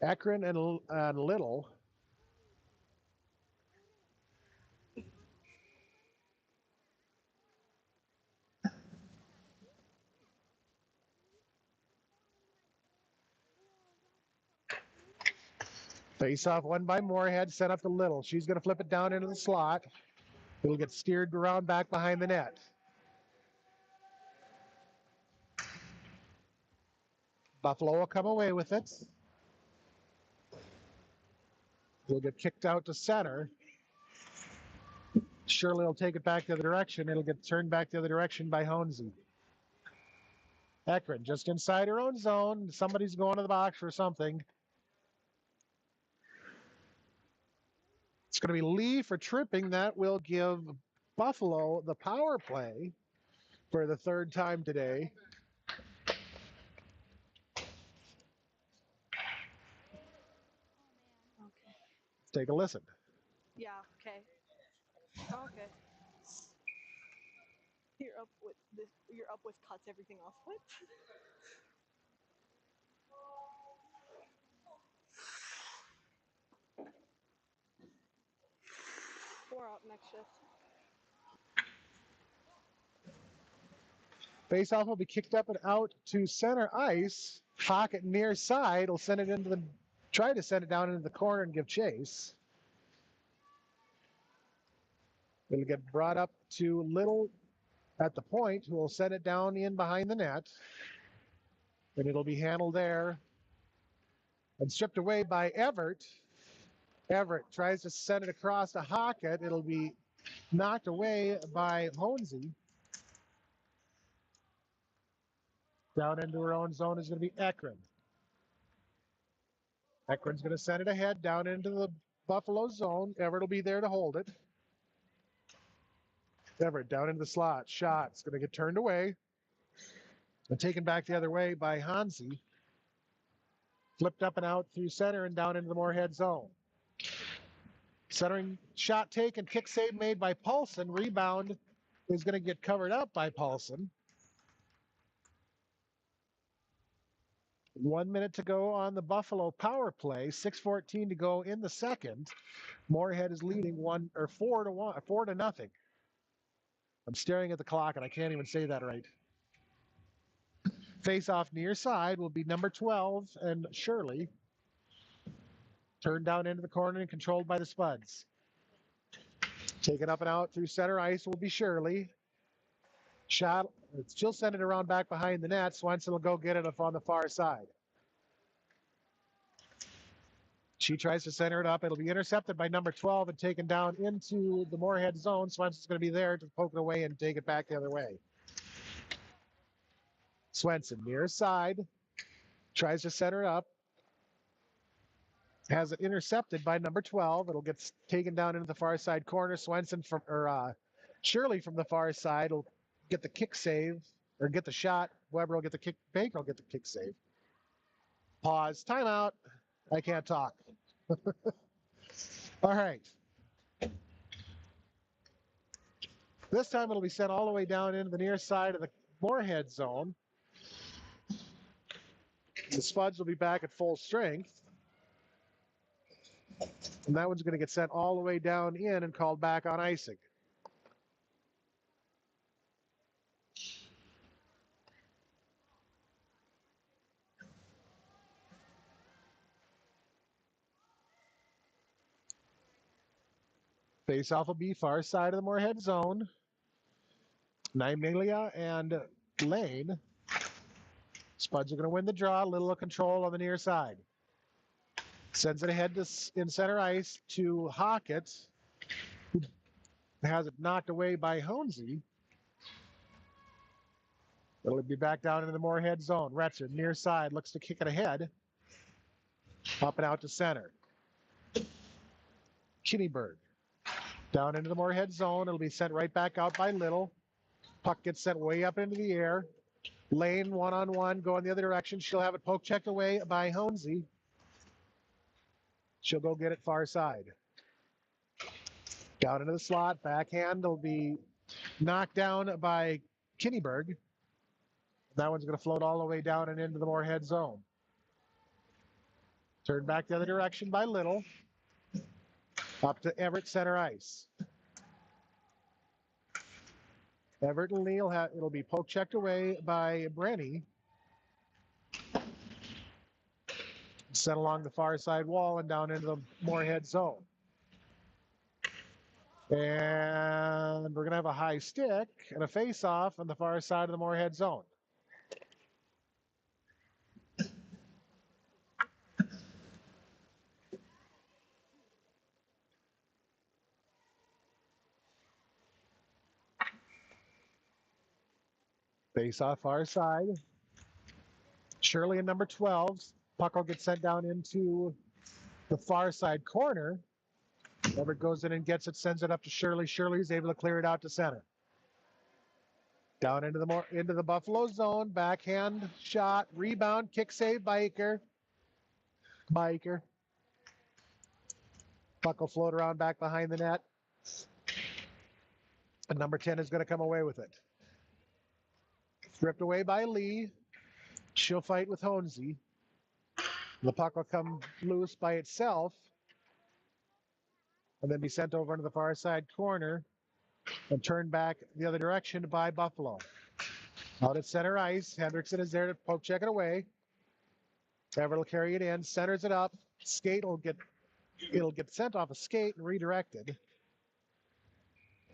[SPEAKER 1] Ekron and Little. Face-off won by Moorhead, set up to Little. She's going to flip it down into the slot. It'll get steered around back behind the net. Buffalo will come away with it. It'll get kicked out to center. Shirley will take it back the other direction. It'll get turned back the other direction by Honesy. Ekron just inside her own zone. Somebody's going to the box for something. It's going to be Lee for tripping. That will give Buffalo the power play for the third time today.
[SPEAKER 2] Okay.
[SPEAKER 1] Take a listen.
[SPEAKER 2] Yeah, okay. Okay. You're up with this. You're up with cuts everything else. What? We're up next shift.
[SPEAKER 1] Faceoff will be kicked up and out to center ice. Pocket near side will send it into the, try to send it down into the corner and give chase. It'll get brought up to Little at the point, who will send it down in behind the net. And it'll be handled there and stripped away by Everett. Everett tries to send it across to Hockett. It'll be knocked away by Honesy. Down into her own zone is going to be Ekron. Ekron's going to send it ahead down into the Buffalo zone. Everett will be there to hold it. Everett down into the slot. Shot. It's going to get turned away and taken back the other way by Hansi. Flipped up and out through center and down into the Moorhead zone. Centering shot taken, kick save made by Paulson. Rebound is going to get covered up by Paulson. 1 minute to go on the Buffalo power play. 6:14 to go in the second. Moorhead is leading 4-1, 4-0. I'm staring at the clock and I can't even say that right. Face off near side will be number 12 and Shirley. Turned down into the corner and controlled by the Spuds. Taken up and out through center ice will be Shirley. Shot, she'll send it around back behind the net. Swenson will go get it up on the far side. She tries to center it up. It'll be intercepted by number 12 and taken down into the Moorhead zone. Swenson's going to be there to poke it away and take it back the other way. Swenson near side. Tries to center it up. Has it intercepted by number 12. It'll get taken down into the far side corner. Swenson Shirley from the far side will get the kick save or get the shot. Weber will get the kick. Baker will get the kick save. Pause. Timeout. I can't talk. All right. This time it'll be sent all the way down into the near side of the Moorhead zone. The Spuds will be back at full strength. And that one's going to get sent all the way down in and called back on icing. Face-off will be far side of the Moorhead zone. Nymelia and Lane. Spuds are going to win the draw. Little control on the near side. Sends it ahead in center ice to Hockett, who has it knocked away by Honesy. It'll be back down into the Moorhead zone. Retzer, near side, looks to kick it ahead. Up and out to center. Kinneberg. Down into the Moorhead zone. It'll be sent right back out by Little. Puck gets sent way up into the air. Lane one-on-one going the other direction. She'll have it poke checked away by Honesy. She'll go get it far side. Down into the slot. Backhand will be knocked down by Kinneberg. That one's going to float all the way down and into the Moorhead zone. Turned back the other direction by Little. Up to Everett center ice. Everett and Neal, it'll be poke checked away by Brenny. Sent along the far side wall and down into the Moorhead zone. And we're going to have a high stick and a face-off on the far side of the Moorhead zone. Face-off far side. Shirley in number 12. Puck will get sent down into the far side corner. Everett goes in and gets it, sends it up to Shirley. Shirley's able to clear it out to center. Down into the Buffalo zone. Backhand shot. Rebound. Kick save by Biker. Puck will float around back behind the net. And number 10 is going to come away with it. Ripped away by Lee. She'll fight with Honesy. The puck will come loose by itself and then be sent over into the far side corner and turned back the other direction by Buffalo. Out at center ice. Hendrickson is there to poke check it away. Everett will carry it in, centers it up. Skate it'll get sent off a skate and redirected.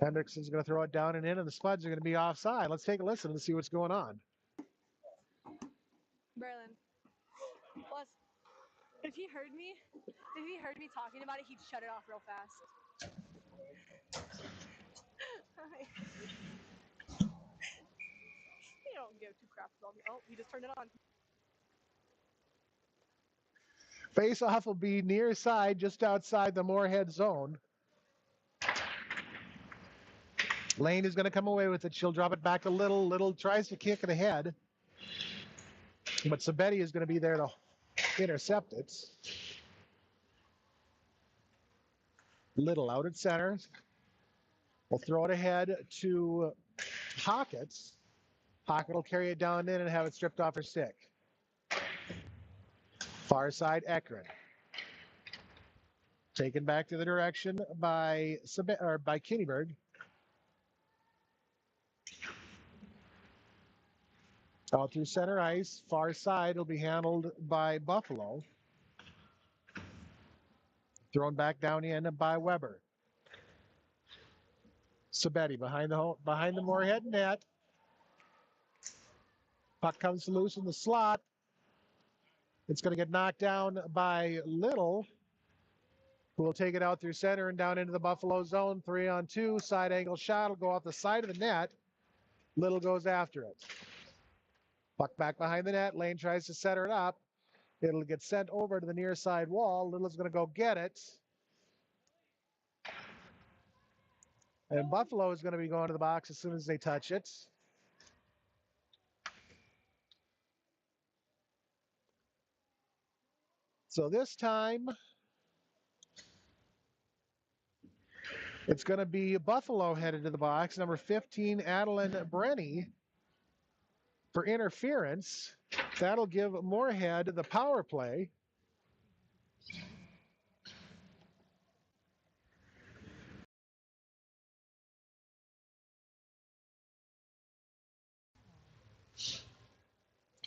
[SPEAKER 1] Hendrickson's going to throw it down and in, and the Spuds are going to be offside. Let's take a listen and see what's going on.
[SPEAKER 2] Berlin. Plus, if he heard me talking about it, he'd shut it off real fast. You don't give two craps about me. Oh, he just turned it on.
[SPEAKER 1] Face-off will be near side, just outside the Moorhead zone. Lane is going to come away with it. She'll drop it back to Little. Little tries to kick it ahead. But Sabetti is going to be there to intercept it. Little out at center. We'll throw it ahead to Hockett. Hockett will carry it down in and have it stripped off her stick. Far side, Ekren. Taken back to the direction by Kinneberg. Out through center ice. Far side will be handled by Buffalo. Thrown back down in by Weber. Sabetti behind the Moorhead net. Puck comes loose in the slot. It's going to get knocked down by Little, who will take it out through center and down into the Buffalo zone. 3-on-2. Side angle shot will go off the side of the net. Little goes after it. Puck back behind the net. Lane tries to set it up. It'll get sent over to the near side wall. Little's going to go get it. And Buffalo is going to be going to the box as soon as they touch it. So this time, it's going to be Buffalo headed to the box. Number 15, Adeline Brenny, for interference. That'll give Moorhead the power play.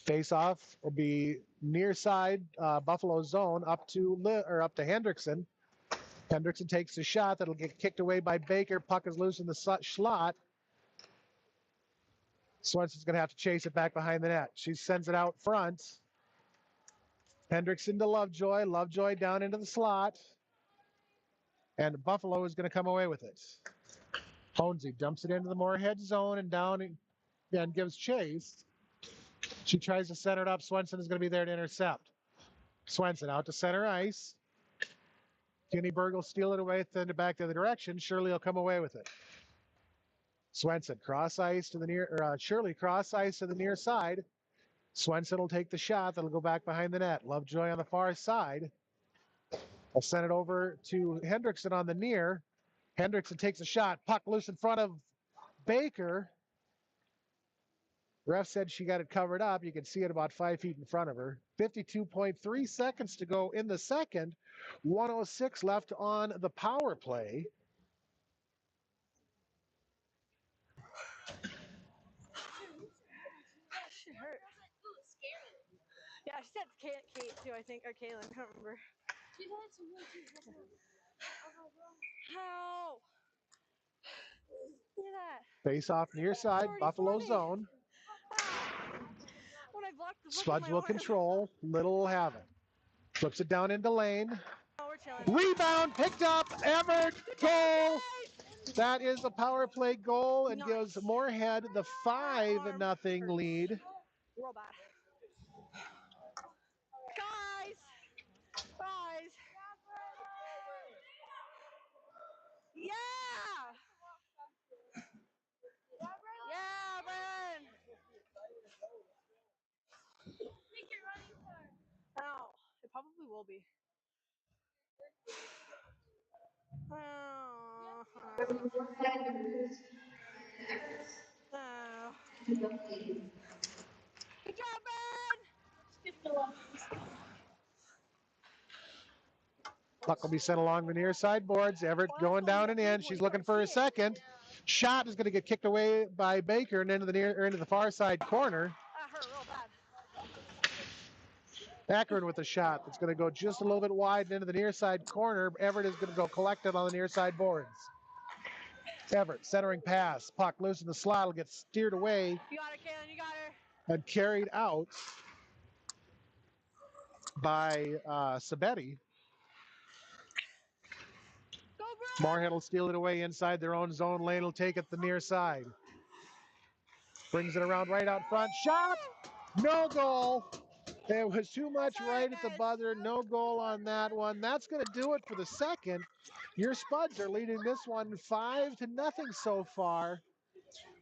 [SPEAKER 1] Face-off will be near side Buffalo zone up to Hendrickson. Hendrickson takes the shot. That'll get kicked away by Baker. Puck is loose in the slot. Swenson's going to have to chase it back behind the net. She sends it out front. Hendrickson to Lovejoy. Lovejoy down into the slot. And Buffalo is going to come away with it. Honesy dumps it into the Moorhead zone and down and gives chase. She tries to center it up. Swenson is going to be there to intercept. Swenson out to center ice. Kinneyberg will steal it away, send it back the other direction. Shirley will come away with it. Swenson cross ice to the near, Shirley cross ice to the near side. Swenson will take the shot. That'll go back behind the net. Lovejoy on the far side. I'll send it over to Hendrickson on the near. Hendrickson takes a shot. Puck loose in front of Baker. Ref said she got it covered up. You can see it about 5 feet in front of her. 52.3 seconds to go in the second. 1:06 left on the power play.
[SPEAKER 2] Shit hurt. Yeah, she said Kate too, I think, or Kaylin. I don't remember. How? Look at that.
[SPEAKER 1] Face off near side,
[SPEAKER 2] It's already
[SPEAKER 1] Buffalo
[SPEAKER 2] funny.
[SPEAKER 1] zone.
[SPEAKER 2] When I blocked the puck with
[SPEAKER 1] Spuds
[SPEAKER 2] my
[SPEAKER 1] will
[SPEAKER 2] arm.
[SPEAKER 1] control. Little will have it. Flips it down into lane.
[SPEAKER 2] Oh, we're chilling.
[SPEAKER 1] Rebound picked up. Everett, goal. That is a power play goal and gives
[SPEAKER 2] Nice.
[SPEAKER 1] Moorhead the 5-0 lead.
[SPEAKER 2] Real bad. Guys! Guys! Yeah! Yeah, Brandon! Ow. It probably will be. Oh. Oh. Good job, Ben!
[SPEAKER 1] Puck will be sent along the near side boards. Everett
[SPEAKER 2] Well,
[SPEAKER 1] going down and in. She's looking for a second. Shot is going to get kicked away by Baker and into the far side corner.
[SPEAKER 2] That hurt real bad.
[SPEAKER 1] Akron with a shot that's going to go just a little bit wide and into the near side corner. Everett is going to go collect it on the near side boards. Everett centering pass. Puck loose in the slot will get steered away
[SPEAKER 2] You got her, Kaylin. You got her.
[SPEAKER 1] and carried out by Sabetti.
[SPEAKER 2] Go, Brad!
[SPEAKER 1] Moorhead will steal it away inside their own zone. Lane will take it the near side. Brings it around right out front. Shot! No goal. It was too much right at the buzzer. No goal on that one. That's going to do it for the second. Your Spuds are leading this one 5-0 so far.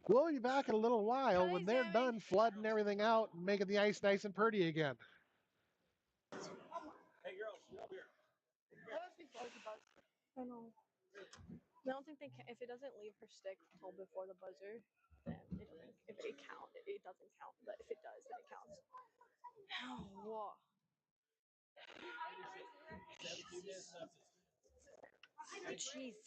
[SPEAKER 1] We'll be back in a little while when they're done flooding everything out and making the ice nice and pretty again.
[SPEAKER 3] Hey, girls, come here.
[SPEAKER 2] I know. I don't think they can. If it doesn't leave her stick till before the buzzer, then it doesn't. If it count, it doesn't count. But if it does, then it counts. Whoa. Jesus.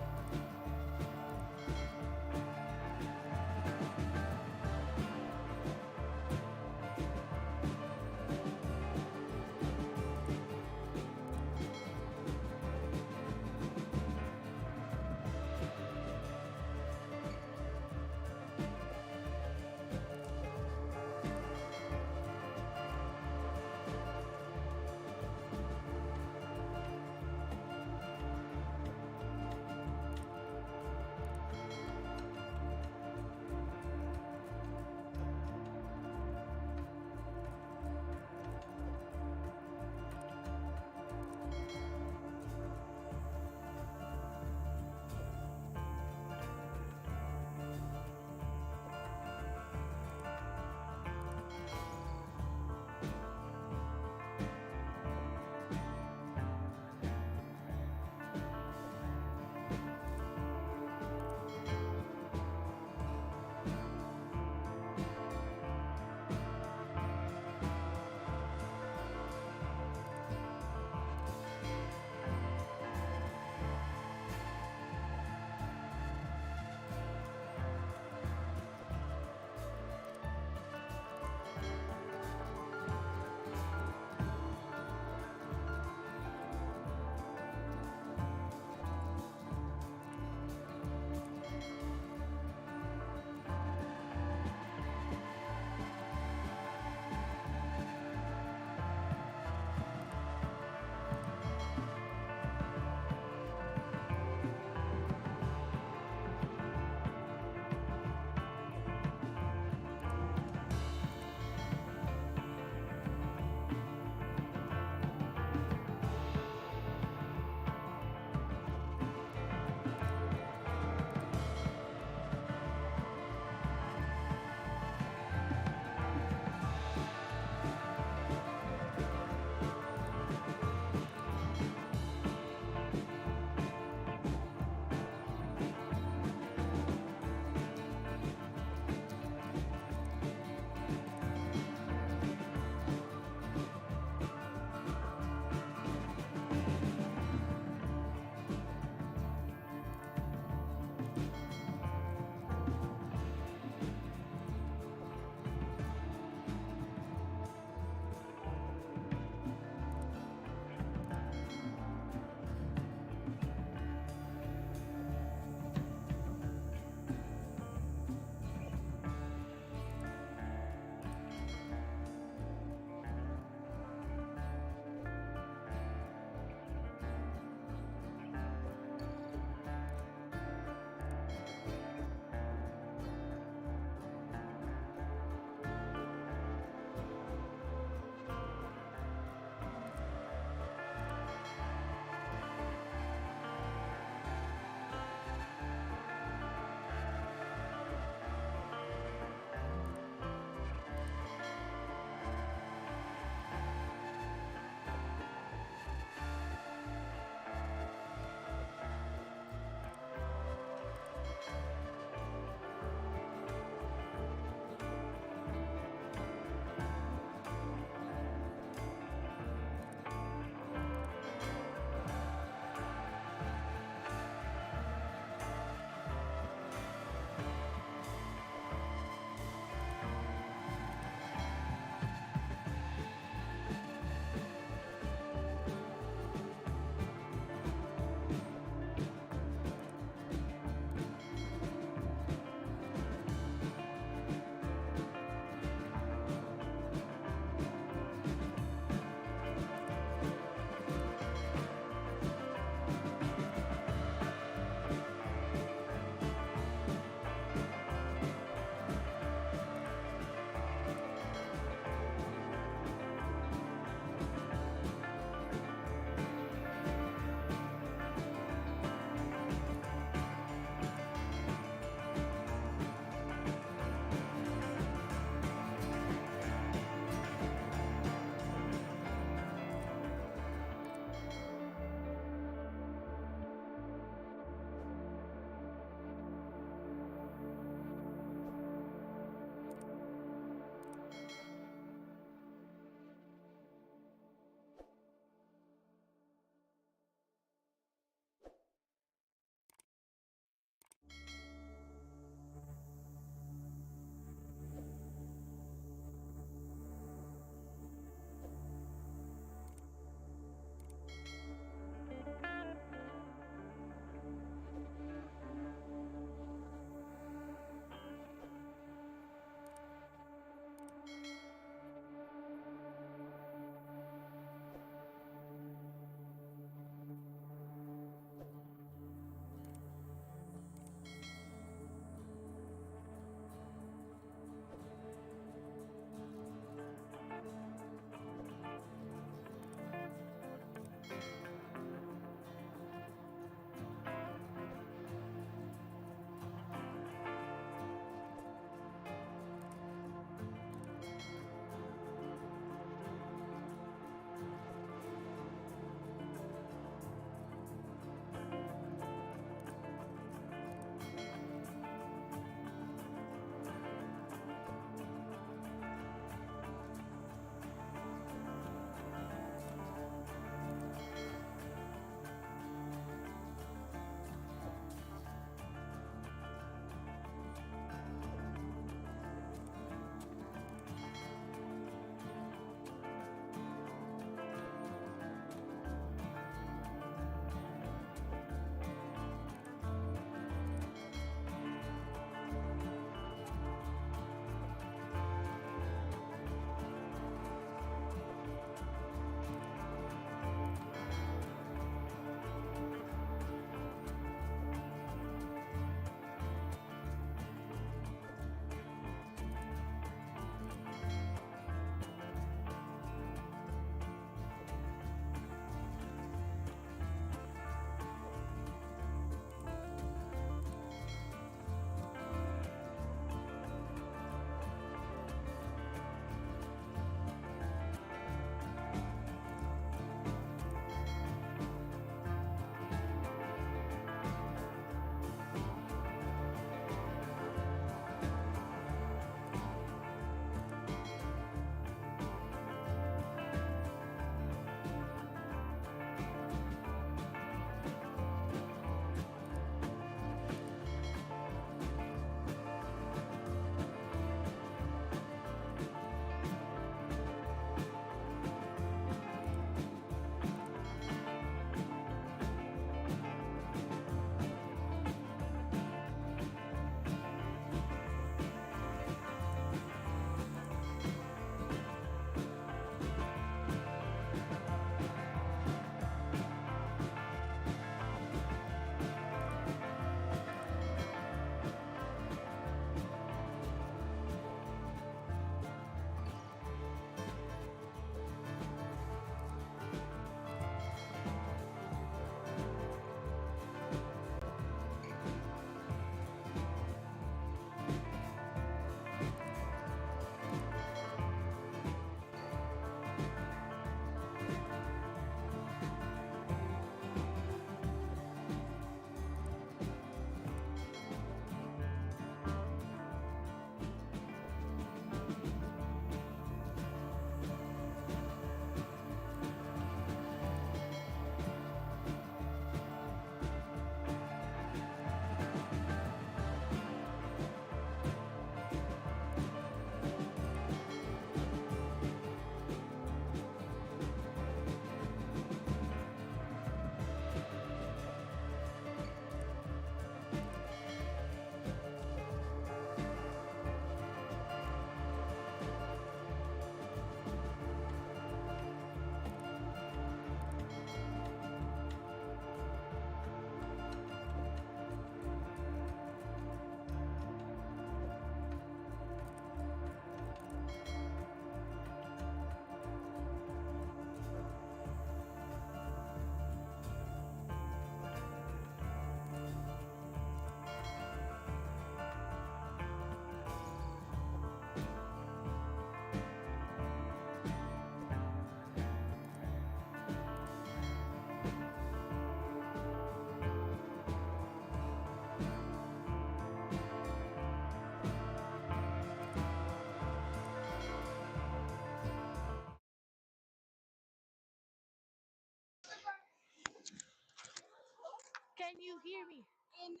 [SPEAKER 2] Can you hear me? Can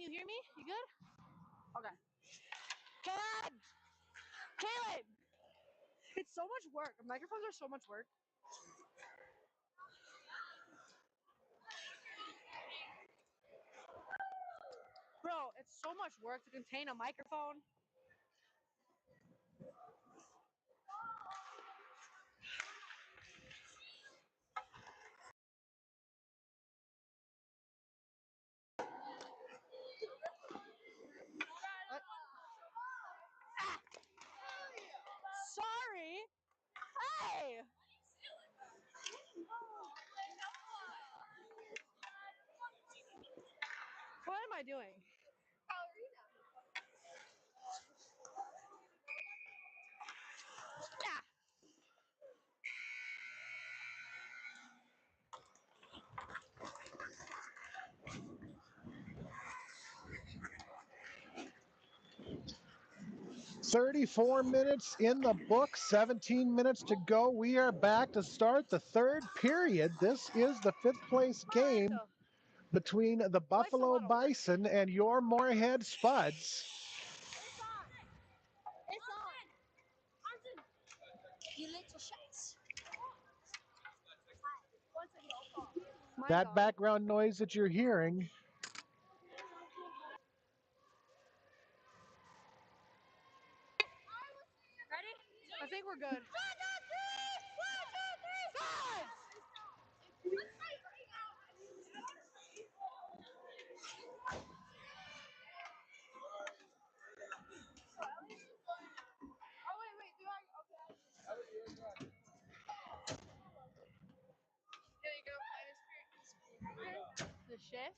[SPEAKER 2] you hear me? You good? Okay. Caleb! It's so much work. Microphones are so much work. Bro, it's so much work to contain a microphone. Ah, sorry. Hey! What am I doing? Ah.
[SPEAKER 1] 34 minutes in the book, 17 minutes to go. We are back to start the third period. This is the fifth place game between the Buffalo Bison and your Moorhead Spuds.
[SPEAKER 3] It's on. Arjun, you little shits.
[SPEAKER 1] That background noise that you're hearing
[SPEAKER 2] Ready? I think we're good. 1, 2, 3! 1, 2, 3! 5! The shift?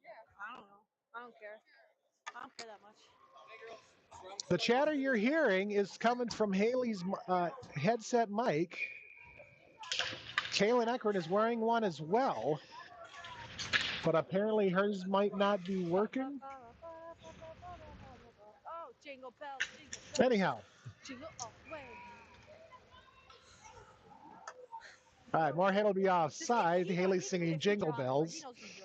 [SPEAKER 2] Yeah. I don't know. I don't care. I don't care that much.
[SPEAKER 1] The chatter you're hearing is coming from Haley's headset mic. Kaylin Eckert is wearing one as well, but apparently hers might not be working.
[SPEAKER 2] Oh, jingle bells, jingle bells.
[SPEAKER 1] Anyhow.
[SPEAKER 2] Jingle all the way.
[SPEAKER 1] All right, Moorhead will be offside. Haley's singing Jingle Bells.
[SPEAKER 2] He knows what he's doing.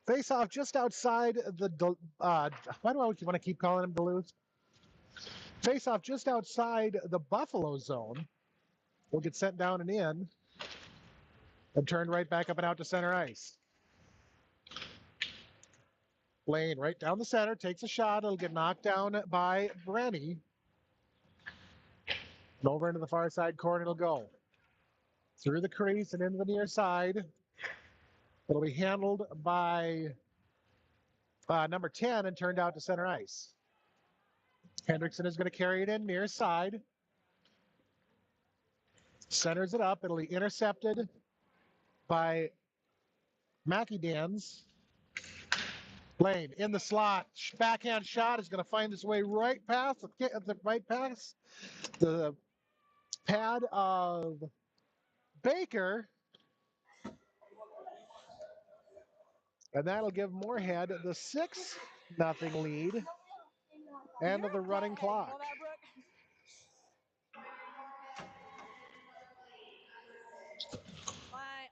[SPEAKER 1] Face off just outside the, why do I want to keep calling him Duluth? Face off just outside the Buffalo zone. Will get sent down and in and turned right back up and out to center ice. Lane right down the center, takes a shot. It'll get knocked down by Brenny. And over into the far side corner it'll go. Through the crease and into the near side. It'll be handled by number 10 and turned out to center ice. Hendrickson is going to carry it in near side. Centers it up. It'll be intercepted by Mackie Dans. Lane in the slot. Backhand shot is going to find its way right past the pad of Baker. And that'll give Moorhead the 6-0 lead. End of the running clock.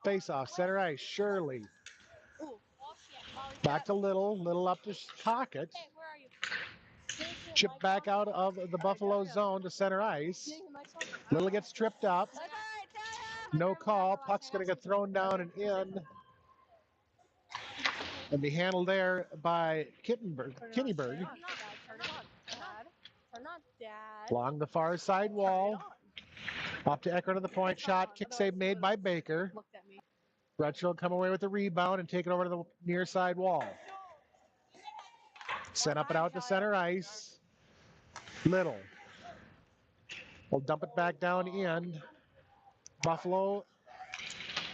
[SPEAKER 1] Face off, center ice, Shirley. Back to Little up to pocket. Chip back out of the Buffalo zone to center ice. Little gets tripped up. No call. Puck's going to get thrown down and in. And be handled there by Kittenberg. Along the far side wall. Up to Eckert on the point shot. Kick save made by Baker. Retchell will come away with the rebound and take it over to the near side wall. Sent up and out to center ice. Little will dump it back down in. Buffalo,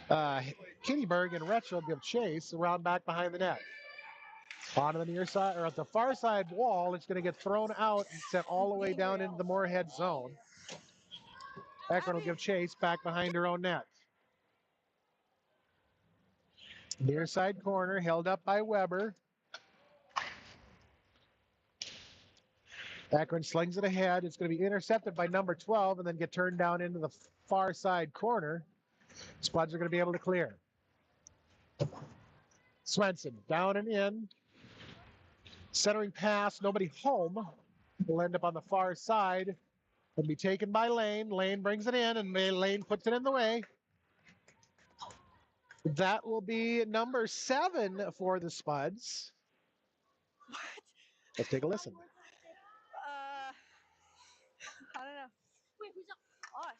[SPEAKER 1] Kittyberg and Retchell give chase around back behind the net. On to the near side, or at the far side wall, it's going to get thrown out and sent all the way down into the Moorhead zone. Eckert will give chase back behind her own net. Near side corner, held up by Weber. Akron slings it ahead. It's going to be intercepted by number 12 and then get turned down into the far side corner. Spuds are going to be able to clear. Swenson down and in. Centering pass, nobody home. Will end up on the far side and be taken by Lane. Lane brings it in and Lane puts it in the way. That will be number 7 for the Spuds.
[SPEAKER 2] What?
[SPEAKER 1] Let's take a listen.
[SPEAKER 2] I don't know.
[SPEAKER 3] Wait, who's up?
[SPEAKER 2] Us.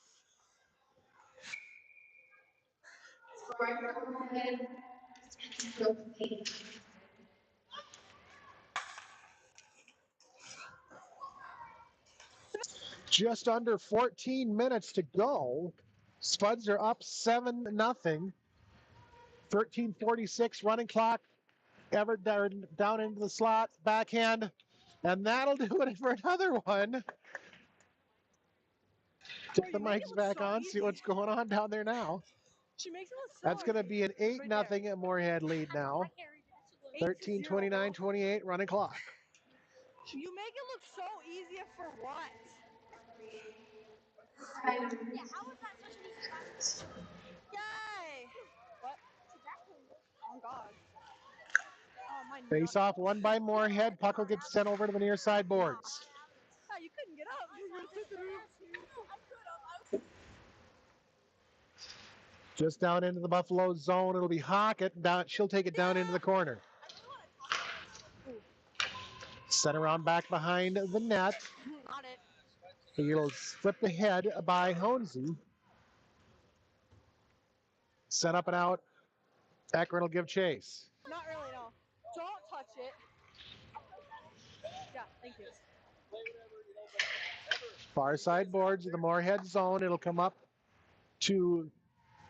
[SPEAKER 1] Just under 14 minutes to go. Spuds are up 7-0. 13:46 running clock. Everett down into the slot, backhand, and that'll do it for another one. Get the mics back on, see what's going on down there now.
[SPEAKER 2] She makes it look so
[SPEAKER 1] That's going to be an 8-0 Moorhead lead now. 13:29-28 running clock.
[SPEAKER 2] You make it look so easy for what?
[SPEAKER 3] Yeah, how was that such an easy process?
[SPEAKER 2] Yay! What? Oh God. Oh my
[SPEAKER 1] Face
[SPEAKER 2] nuts.
[SPEAKER 1] off won by Moorhead. Puck will get sent over to the near side boards.
[SPEAKER 2] Yeah, you couldn't get up.
[SPEAKER 1] Just down into the Buffalo zone. It'll be Hockett. Down, she'll take it down into the corner. Sent around back behind the net.
[SPEAKER 2] Not it.
[SPEAKER 1] He'll flip ahead by Honesy. Set up and out. Akron will give chase.
[SPEAKER 2] Not really, no. Don't touch it. Yeah, thank you.
[SPEAKER 1] Far side boards of the Moorhead zone. It'll come up to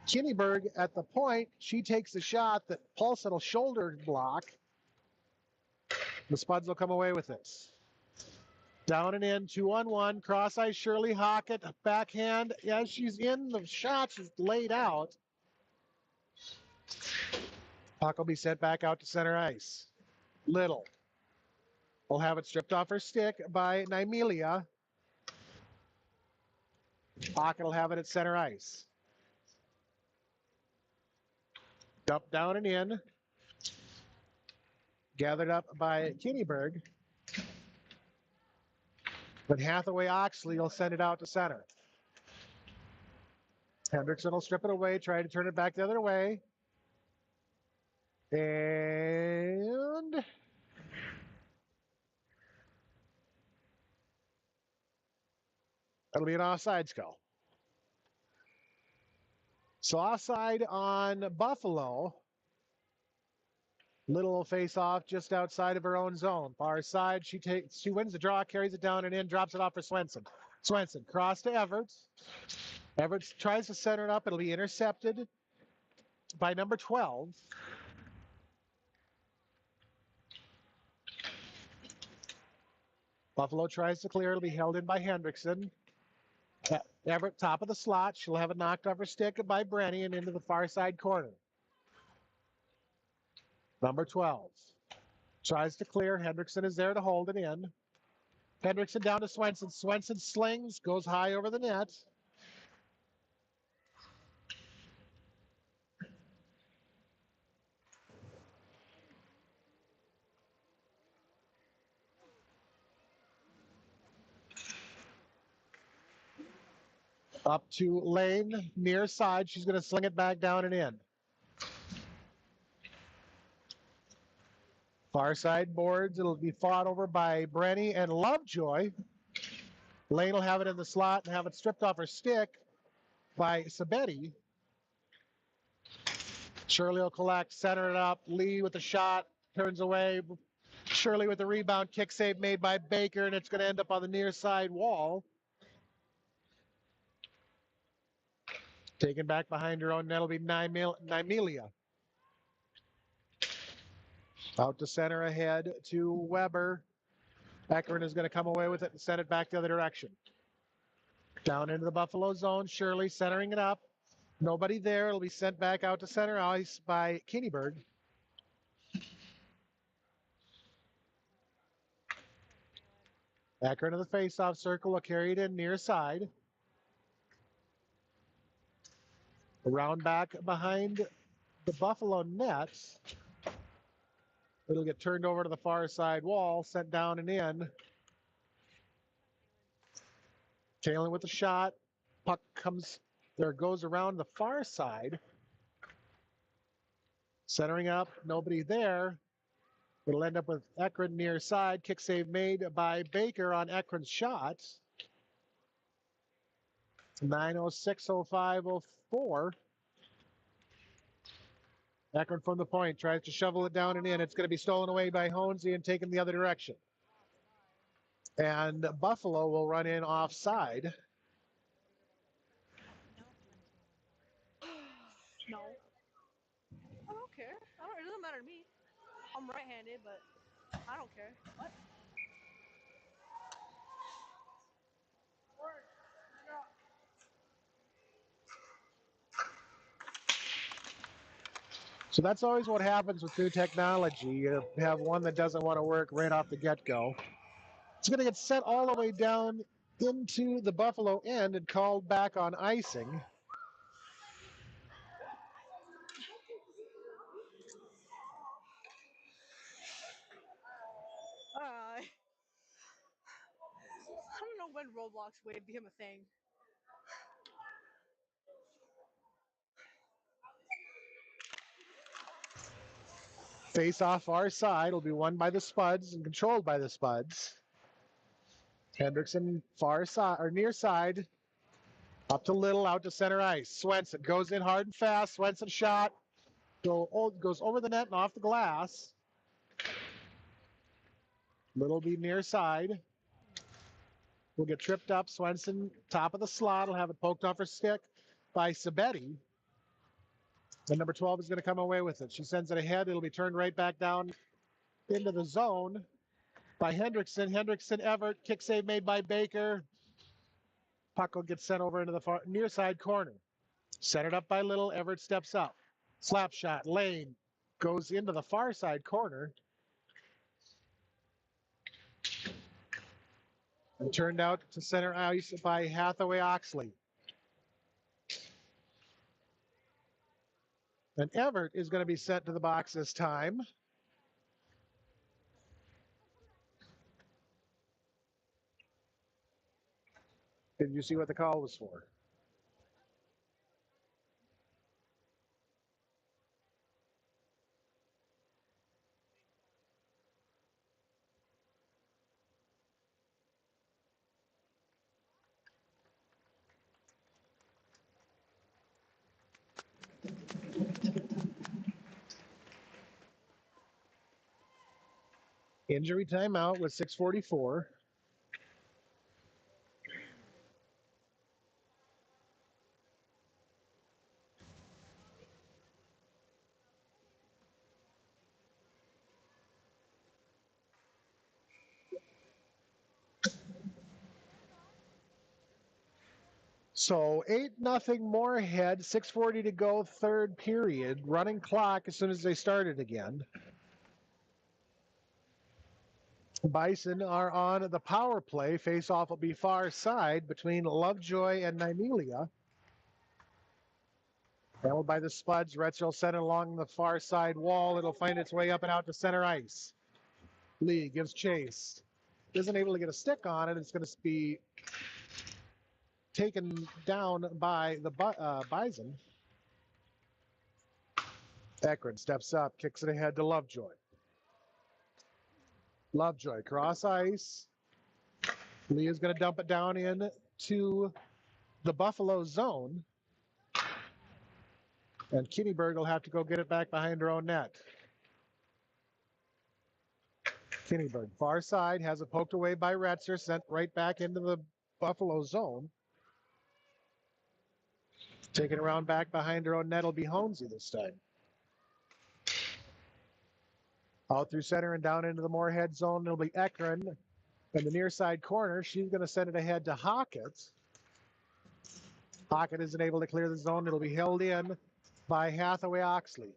[SPEAKER 1] Kinneberg at the point. She takes the shot that Paulson will shoulder block. The Spuds will come away with this. Down and in, 2-on-1. Cross ice, Shirley Hockett. Backhand. As she's in the shot, she's laid out. Puck will be sent back out to center ice. Little will have it stripped off her stick by Nymelia. Hockett will have it at center ice. Dumped down and in. Gathered up by Kinneberg. But Hathaway Oxley will send it out to center. Hendrickson will strip it away, try to turn it back the other way. And that'll be an offsides call. So offside on Buffalo. Little face off just outside of her own zone. Far side, she wins the draw, carries it down and in, drops it off for Swenson. Swenson cross to Everts. Everts tries to center it up. It'll be intercepted by number 12. Buffalo tries to clear. It'll be held in by Hendrickson. Everett, top of the slot. She'll have it knocked off her stick by Brenny and into the far side corner. Number 12 tries to clear. Hendrickson is there to hold it in. Hendrickson down to Swenson. Swenson slings, goes high over the net. Up to Lane, near side. She's going to sling it back down and in. Far side boards. It'll be fought over by Brenny and Lovejoy. Lane will have it in the slot and have it stripped off her stick by Sabetti. Shirley will collect, center it up. Lee with the shot, turns away. Shirley with the rebound, kick save made by Baker, and it's going to end up on the near side wall. Taken back behind her own net will be Nymelia. Out to center ahead to Weber. Akron is going to come away with it and send it back the other direction. Down into the Buffalo zone. Shirley centering it up. Nobody there. It'll be sent back out to center ice by Kinneberg. Akron to the face-off circle will carry it in near side. Around back behind the Buffalo nets. It'll get turned over to the far side wall, sent down and in. Taylor with the shot. Puck comes there, goes around the far side. Centering up, nobody there. It'll end up with Ekron near side. Kick save made by Baker on Ekron's shot. 9:06:05:04. Ekron from the point tries to shovel it down and in. It's going to be stolen away by Honesy and taken the other direction. And Buffalo will run in offside.
[SPEAKER 2] No. I don't care. It doesn't matter to me. I'm right-handed, but I don't care. What?
[SPEAKER 1] So that's always what happens with new technology. You have one that doesn't want to work right off the get-go. It's going to get set all the way down into the Buffalo end and called back on icing.
[SPEAKER 2] I don't know when Roblox Wave became a thing.
[SPEAKER 1] Face off our side will be won by the Spuds and controlled by the Spuds. Hendrickson far side or near side. Up to Little, out to center ice. Swenson goes in hard and fast. Swenson shot. Goes over the net and off the glass. Little be near side. Will get tripped up. Swenson, top of the slot, will have it poked off her stick by Sabetti. And number 12 is going to come away with it. She sends it ahead. It'll be turned right back down into the zone by Hendrickson. Hendrickson, Everett, kick save made by Baker. Puck will get sent over into the far, near side corner. Centered up by Little. Everett steps up. Slap shot. Lane goes into the far side corner. And turned out to center ice by Hathaway Oxley. And Everett is going to be sent to the box this time. Did you see what the call was for? Injury timeout with 6:44. So 8-0 Moorhead, 6:40 to go, third period. Running clock as soon as they started again. Bison are on the power play. Face-off will be far side between Lovejoy and Nymelia. Held by the Spuds. Retzel sent it along the far side wall. It'll find its way up and out to center ice. Lee gives chase. Isn't able to get a stick on it. It's going to be taken down by the Bison. Ekron steps up, kicks it ahead to Lovejoy. Lovejoy cross ice. Lee is going to dump it down in to the Buffalo zone. And Kinneberg will have to go get it back behind her own net. Kinneberg, far side, has it poked away by Retzer, sent right back into the Buffalo zone. Taking around back behind her own net will be Honesy this time. Out through center and down into the Moorhead zone, it'll be Ekron in the near side corner. She's going to send it ahead to Hockett. Hockett isn't able to clear the zone. It'll be held in by Hathaway Oxley.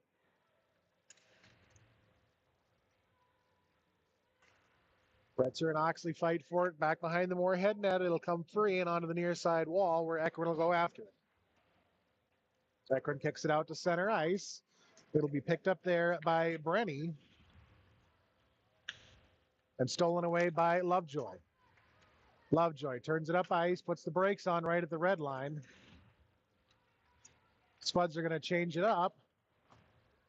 [SPEAKER 1] Retzer and Oxley fight for it back behind the Moorhead net. It'll come free and onto the near side wall where Ekron will go after it. Ekron kicks it out to center ice. It'll be picked up there by Brenny and stolen away by Lovejoy. Lovejoy turns it up ice, puts the brakes on right at the red line. Spuds are going to change it up.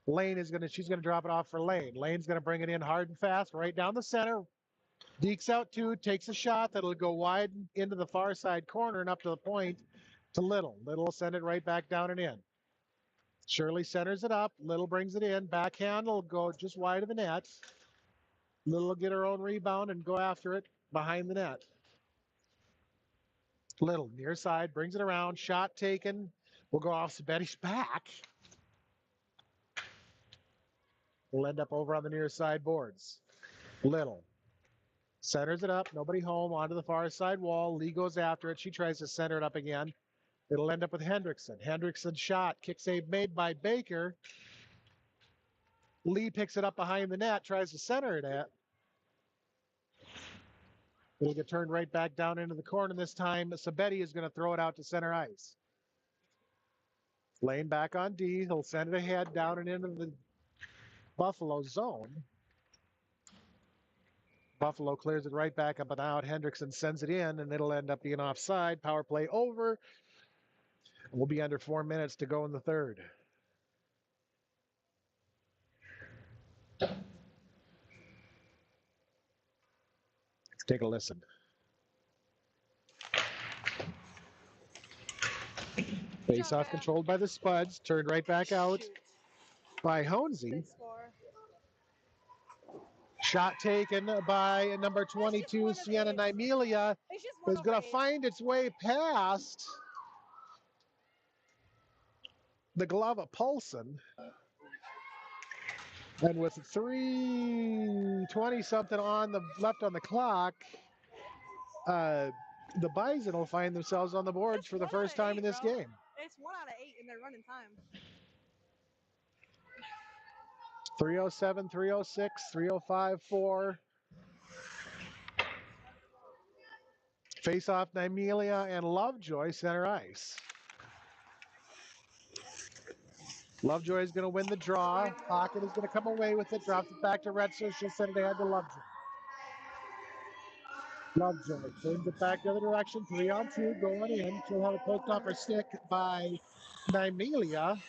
[SPEAKER 1] She's going to drop it off for Lane. Lane's going to bring it in hard and fast right down the center. Dekes out two, takes a shot that'll go wide into the far side corner and up to the point to Little. Little will send it right back down and in. Shirley centers it up. Little brings it in. Backhand will go just wide of the net. Little will get her own rebound and go after it behind the net. Little near side brings it around. Shot taken. Will go off Sabetti's back. Will end up over on the near side boards. Little centers it up. Nobody home onto the far side wall. Lee goes after it. She tries to center it up again. It'll end up with Hendrickson. Hendrickson shot. Kick save made by Baker. Lee picks it up behind the net. Tries to center it at. It'll get turned right back down into the corner. This time, Sabetti is going to throw it out to center ice. Lane back on D. He'll send it ahead down and into the Buffalo zone. Buffalo clears it right back up and out. Hendrickson sends it in, and it'll end up being offside. Power play over. We'll be under 4 minutes to go in the third. Let's take a listen. Face off controlled by the Spuds. Turned right back out by Honesy. Shot taken by number 22, Sienna Nymelia, is going to find its way past the glove of Paulson. And with 3:20 something left on the clock, the Bison will find themselves on the boards for the first time in this game.
[SPEAKER 2] It's 1 out of 8 in their running time.
[SPEAKER 1] 3:07, 3:06, 3:05, 4. Face off Nymelia and Lovejoy center ice. Lovejoy is going to win the draw. Pocket is going to come away with it. Drops it back to Retzer. She'll send it ahead to Lovejoy. Lovejoy turns it back the other direction. 3-on-2 going in. She'll have it poked off her stick by Nymelia.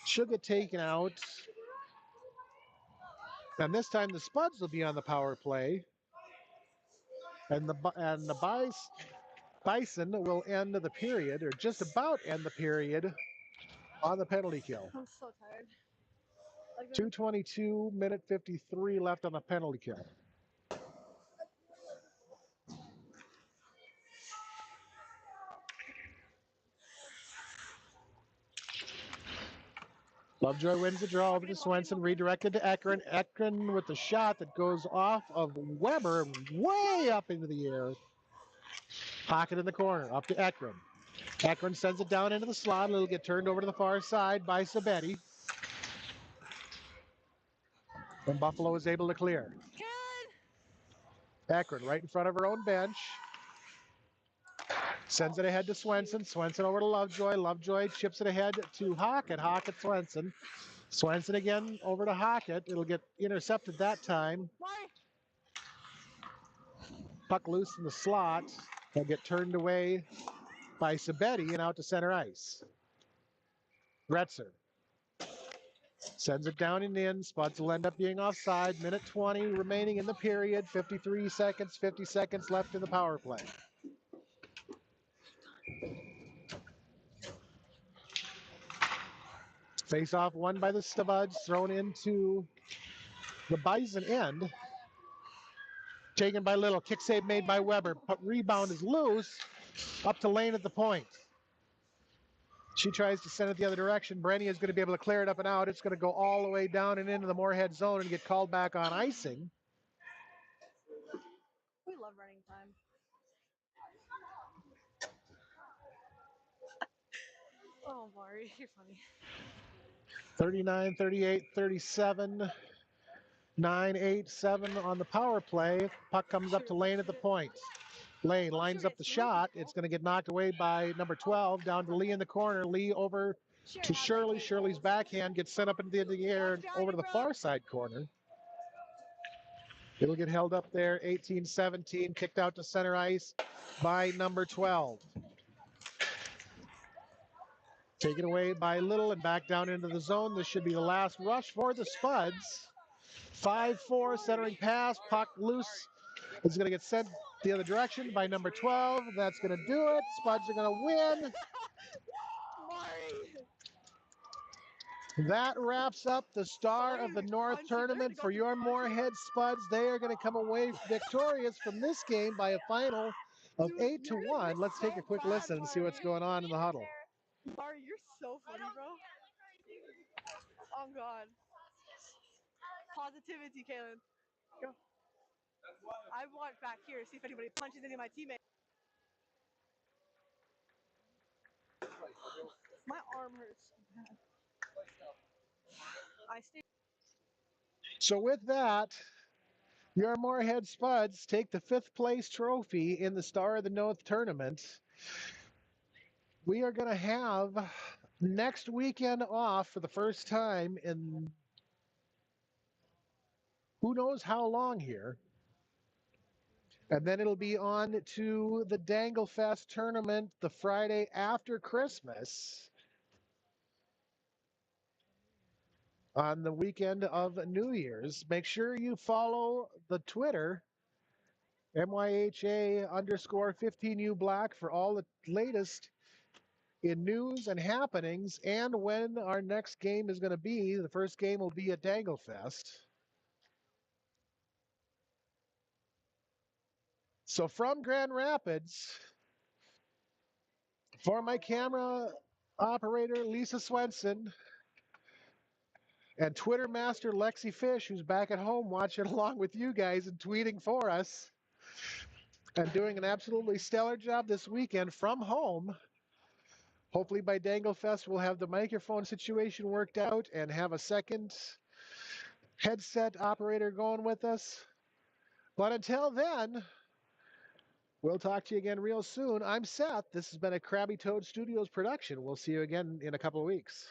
[SPEAKER 1] She'll get taken out. And this time the Spuds will be on the power play. And the Bison will end the period, or just about end the period, on the penalty kill.
[SPEAKER 2] I'm so tired.
[SPEAKER 1] 2:22, minute 53 left on the penalty kill. Lovejoy wins the draw over to Swenson, redirected to Ekron. Ekron with the shot that goes off of Weber way up into the air. Pocket in the corner, up to Ekron. Ekron sends it down into the slot. It'll get turned over to the far side by Sabetti. And Buffalo is able to clear. Ekron right in front of her own bench. Sends it ahead to Swenson. Swenson over to Lovejoy. Lovejoy chips it ahead to Hockett. Hockett, Swenson. Swenson again over to Hockett. It'll get intercepted that time. Puck loose in the slot. They'll get turned away by Sabetti and out to center ice. Retzer sends it down and in. Spuds will end up being offside. Minute 20 remaining in the period. 53 seconds, 50 seconds left in the power play. Face off won by the Spuds, thrown into the Bison end. Taken by Little. Kick save made by Weber. Rebound is loose. Up to Lane at the point. She tries to send it the other direction. Brenny is going to be able to clear it up and out. It's going to go all the way down and into the Moorhead zone and get called back on icing.
[SPEAKER 2] We love running time. Oh, Maury, you're funny.
[SPEAKER 1] 39, 38, 37. 9, 8, 7 on the power play. Puck comes up to Lane at the point. Lane lines up the shot. It's going to get knocked away by number 12, down to Lee in the corner. Lee over to Shirley. Shirley's backhand gets sent up into the air and over to the far side corner. It'll get held up there, 18-17, kicked out to center ice by number 12. Taken away by Little and back down into the zone. This should be the last rush for the Spuds. 5-4 centering pass, puck loose. It's going to get sent the other direction by number 12. That's going to do it. Spuds are going to win. That wraps up the Star of the North tournament for your Moorhead Spuds. They are going to come away victorious from this game by a final of 8-1. Let's take a quick listen and see what's going on in the huddle.
[SPEAKER 2] Mari, you're so funny, bro. Oh, God. Positivity, Kaylin. Go. I want back here to see if anybody punches any of my teammates. My arm hurts so bad. I stay.
[SPEAKER 1] So with that, your Moorhead Spuds take the 5th place trophy in the Star of the North tournament. We are going to have next weekend off for the first time in who knows how long here. And then it'll be on to the Dangle Fest tournament the Friday after Christmas on the weekend of New Year's. Make sure you follow the Twitter, MYHA_15UBlack for all the latest in news and happenings and when our next game is going to be. The first game will be at Dangle Fest. So from Grand Rapids, for my camera operator, Lisa Swenson, and Twitter master Lexi Fish, who's back at home watching along with you guys and tweeting for us and doing an absolutely stellar job this weekend from home. Hopefully by Dangle Fest, we'll have the microphone situation worked out and have a second headset operator going with us. But until then, we'll talk to you again real soon. I'm Seth. This has been a Krabby Toad Studios production. We'll see you again in a couple of weeks.